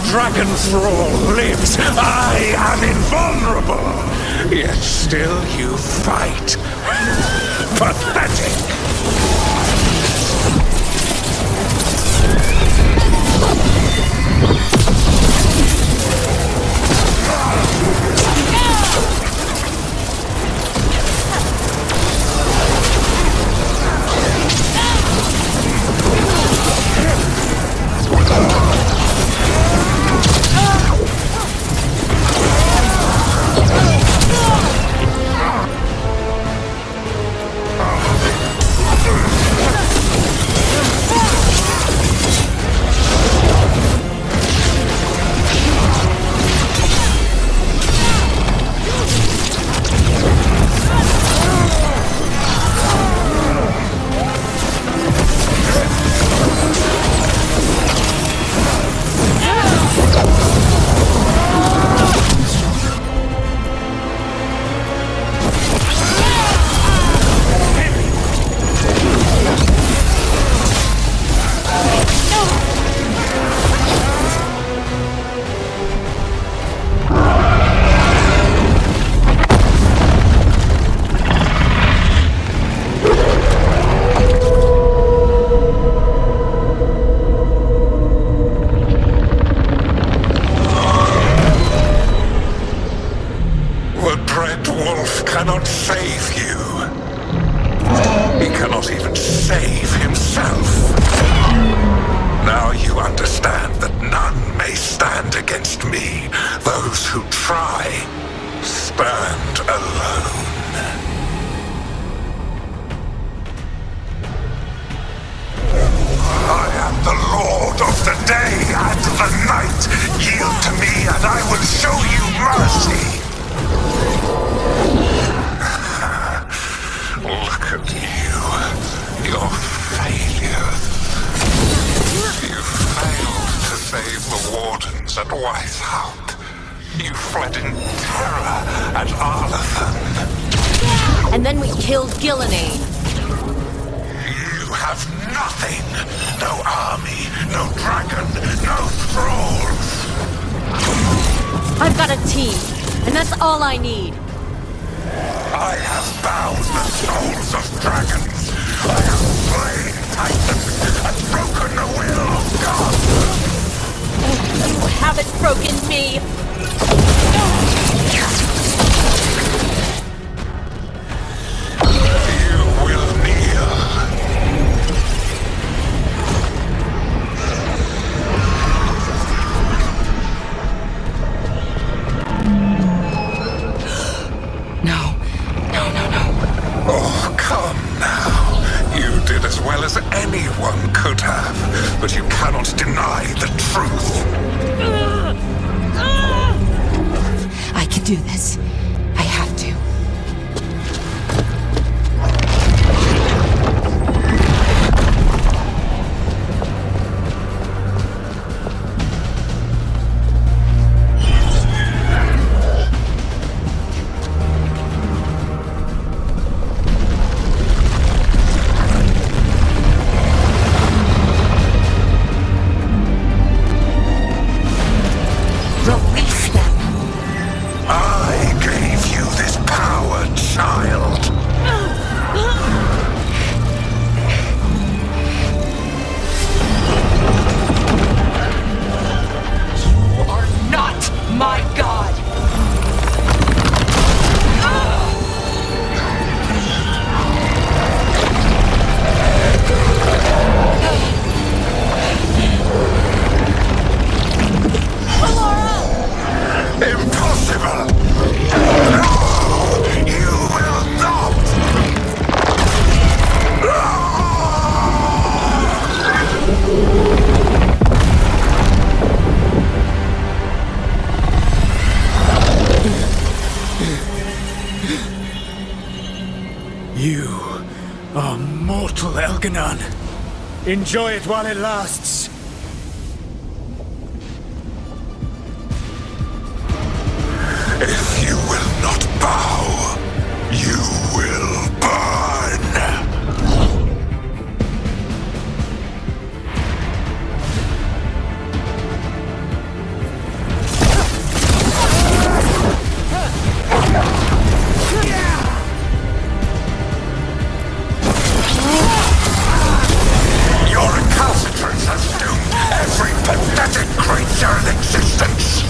Dragon Thrall lives. I am invulnerable. Yet still you fight. Pathetic. cannot save you. He cannot even save himself. Now you understand that none may stand against me. Those who try stand alone. I am the Lord of the day and the night. Yield to me and I will show you mercy. Look at you. Your failures. You failed to save the wardens at Weishaupt. You fled in terror at Arlathan. And then we killed Gillenane. You have nothing. No army, no dragon, no thralls. I've got a team, and that's all I need. I have bound the souls of dragons. I have slain titans and broken the will of God. You haven't broken me. You will kneel. No. Oh, come now. You did as well as anyone could have, but you cannot deny the truth. I can do this. I have to. Release them. I gave you this power, child. You are not my god! Impossible! No! You will not! You are mortal, Elganon. Enjoy it while it lasts. If you will not bow, you will burn. Your recalcitrance has doomed every pathetic creature in existence.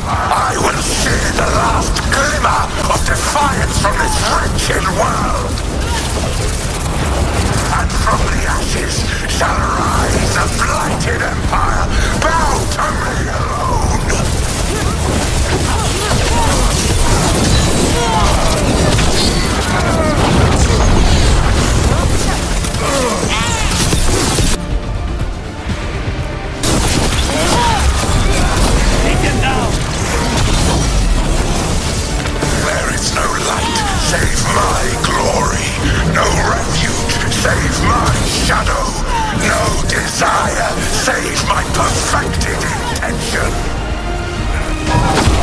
I will see the last glimmer of defiance from this wretched world. And from the ashes shall rise a blighted empire. Bow to me alone. There is no light save my glory, no refuge save my shadow, no desire save my perfected intention.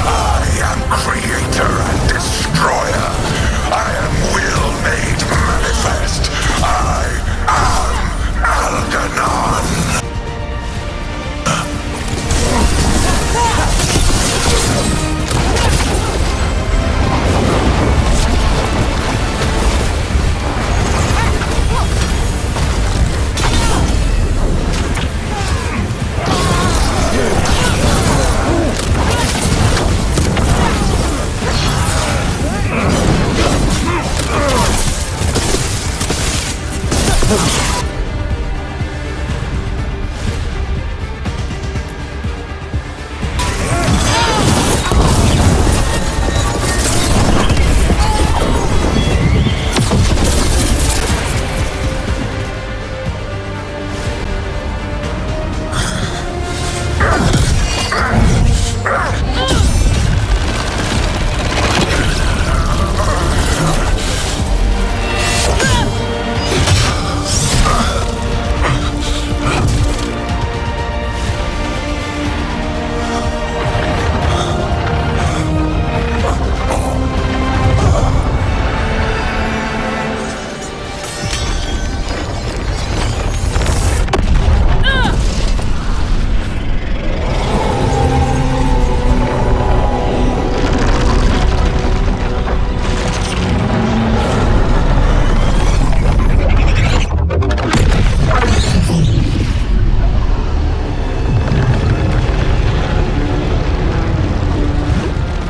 I am creator and destroyer. I am will made manifest. I am Algernon.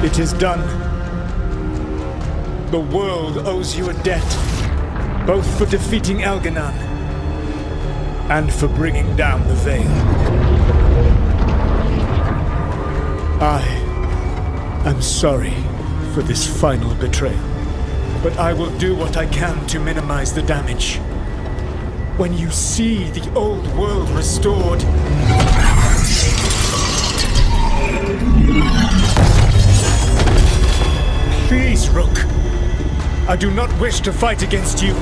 It is done. The world owes you a debt, both for defeating Elganon and for bringing down the Veil. I am sorry for this final betrayal, but I will do what I can to minimize the damage. When you see the old world restored, please, Rook. I do not wish to fight against you.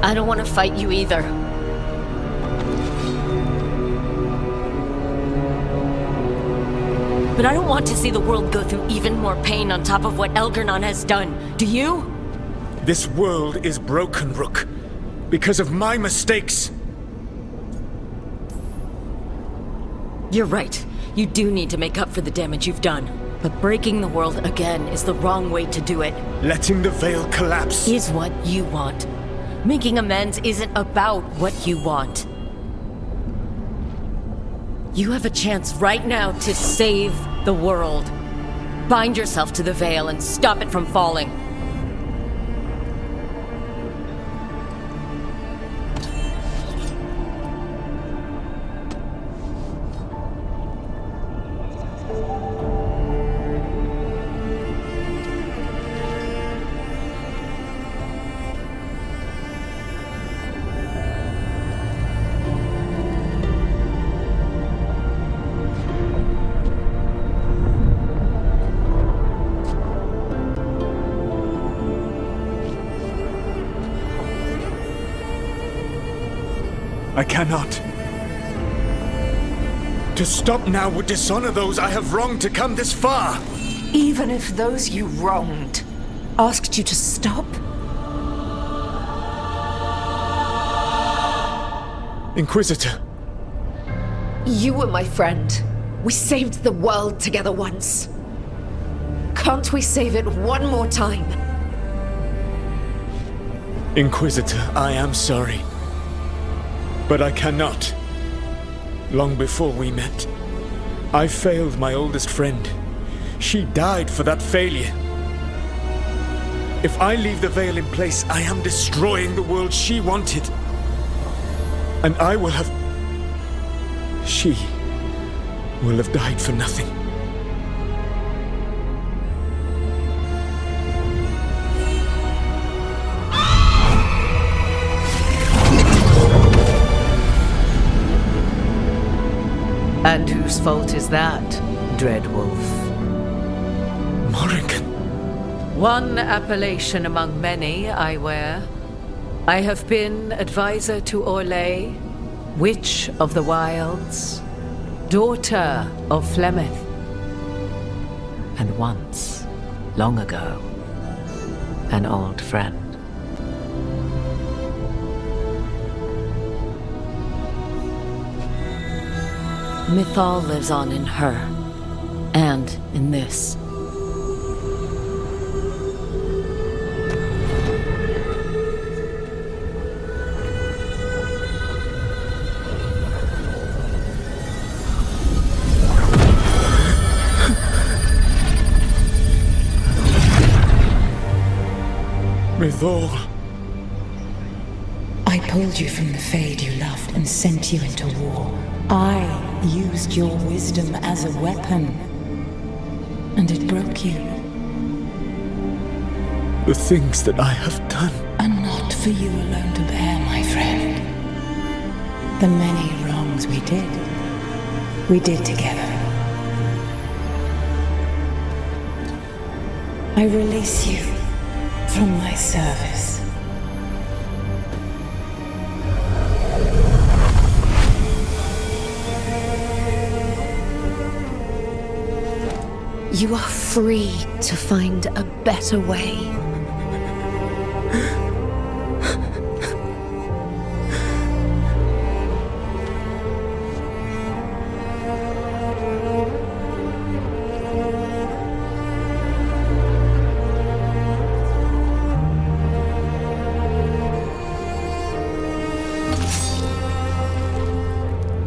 I don't want to fight you either. But I don't want to see the world go through even more pain on top of what Elgarnon has done. Do you? This world is broken, Rook. Because of my mistakes. You're right. You do need to make up for the damage you've done. But breaking the world again is the wrong way to do it. Letting the Veil collapse is what you want. Making amends isn't about what you want. You have a chance right now to save the world. Bind yourself to the Veil and stop it from falling. I cannot. To stop now would dishonor those I have wronged to come this far. Even if those you wronged asked you to stop? Inquisitor. You were my friend. We saved the world together once. Can't we save it one more time? Inquisitor, I am sorry. But I cannot. Long before we met, I failed my oldest friend. She died for that failure. If I leave the Veil in place, I am destroying the world she wanted. And I will have... She will have died for nothing. And whose fault is that, Dreadwolf? Morrigan. One appellation among many, I wear. I have been advisor to Orlais, Witch of the Wilds, daughter of Flemeth, and once, long ago, an old friend. Mythal lives on in her, and in this. with all. I pulled you from the Fade you loved and sent you into war. I used your wisdom as a weapon. And it broke you. The things that I have done are not for you alone to bear, my friend. The many wrongs we did together. I release you from my service. You are free to find a better way.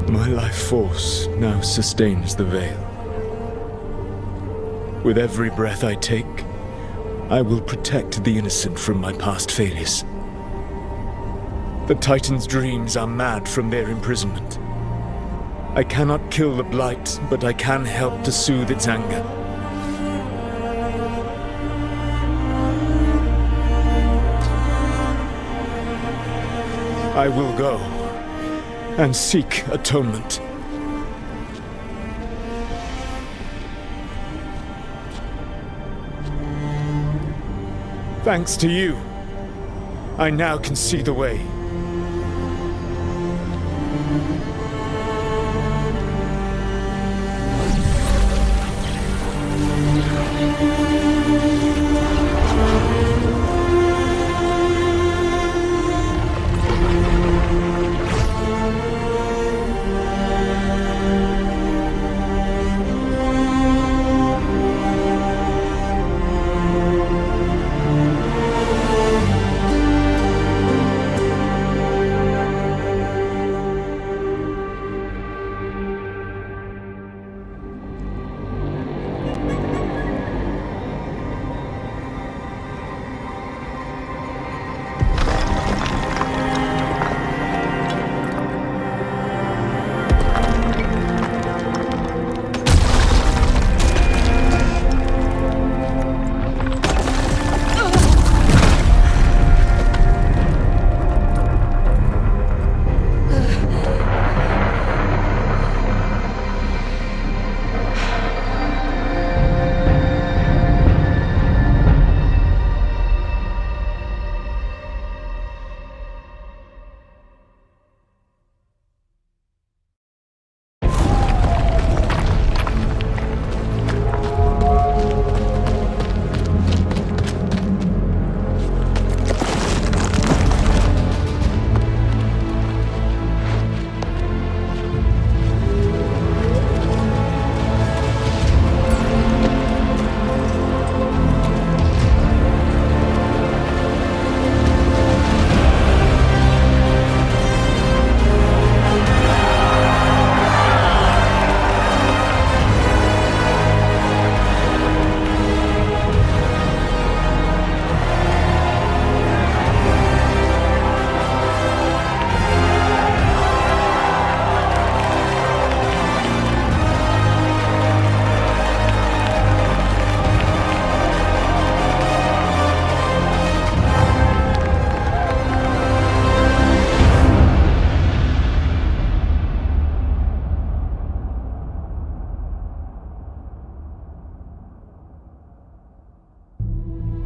My life force now sustains the Veil. With every breath I take, I will protect the innocent from my past failures. The Titan's dreams are mad from their imprisonment. I cannot kill the Blight, but I can help to soothe its anger. I will go and seek atonement. Thanks to you, I now can see the way.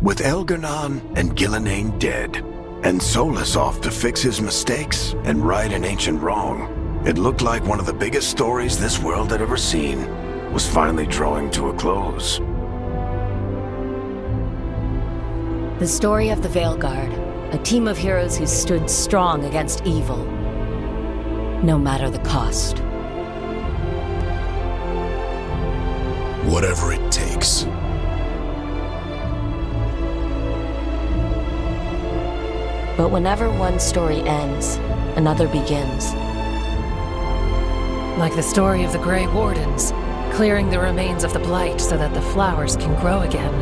With Elgar'nan and Gillenane dead, and Solus off to fix his mistakes and right an ancient wrong, it looked like one of the biggest stories this world had ever seen was finally drawing to a close. The story of the Veilguard, a team of heroes who stood strong against evil, no matter the cost. Whatever it takes. But whenever one story ends, another begins. Like the story of the Grey Wardens, clearing the remains of the Blight so that the flowers can grow again.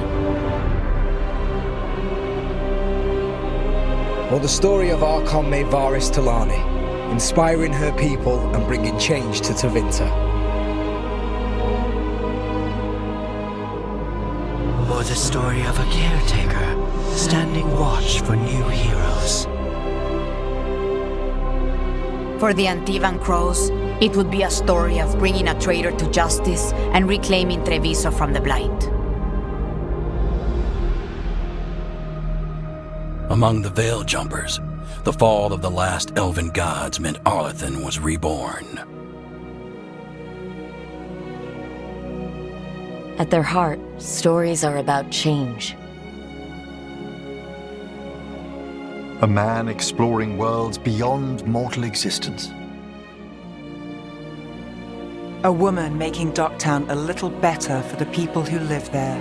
or the story of Archon Maevaris Talani, inspiring her people and bringing change to Tevinter. Or the story of a caretaker, standing watch for new heroes. For the Antivan Crows, it would be a story of bringing a traitor to justice and reclaiming Treviso from the Blight. Among the Veil Jumpers, the fall of the last elven gods meant Arlathan was reborn. At their heart, stories are about change. A man exploring worlds beyond mortal existence. A woman making Docktown a little better for the people who live there.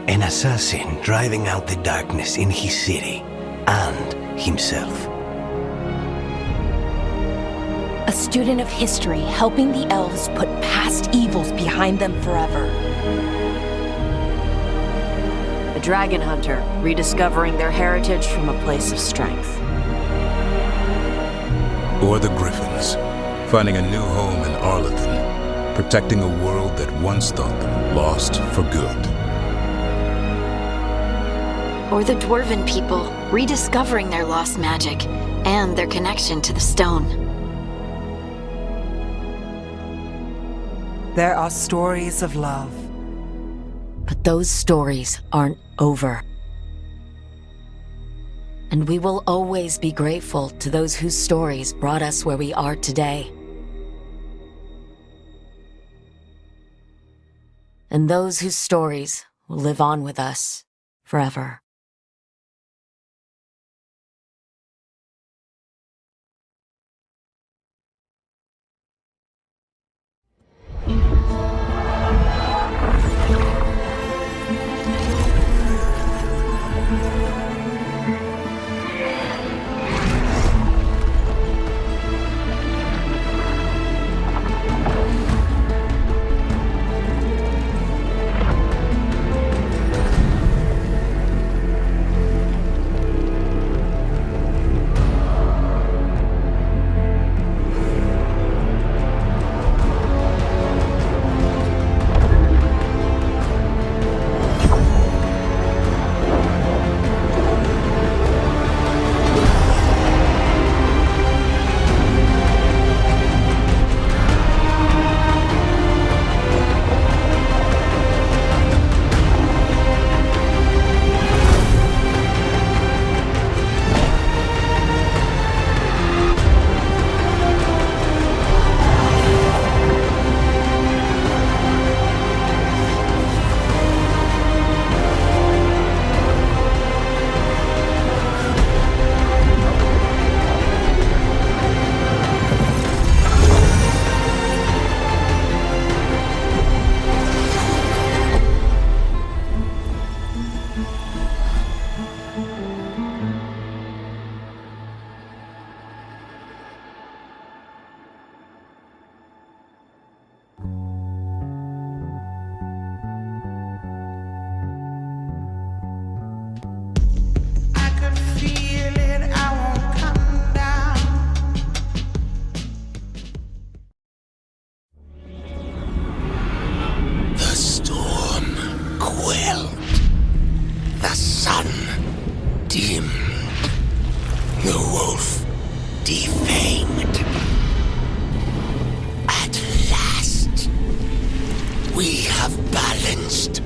An assassin driving out the darkness in his city and himself. A student of history helping the elves put past evils behind them forever. A dragon hunter rediscovering their heritage from a place of strength. Or the Griffins, finding a new home in Arlathan, protecting a world that once thought them lost for good. Or the Dwarven people, rediscovering their lost magic and their connection to the stone. There are stories of love. But those stories aren't over. And we will always be grateful to those whose stories brought us where we are today. And those whose stories will live on with us forever. The wolf defamed. At last, we have balanced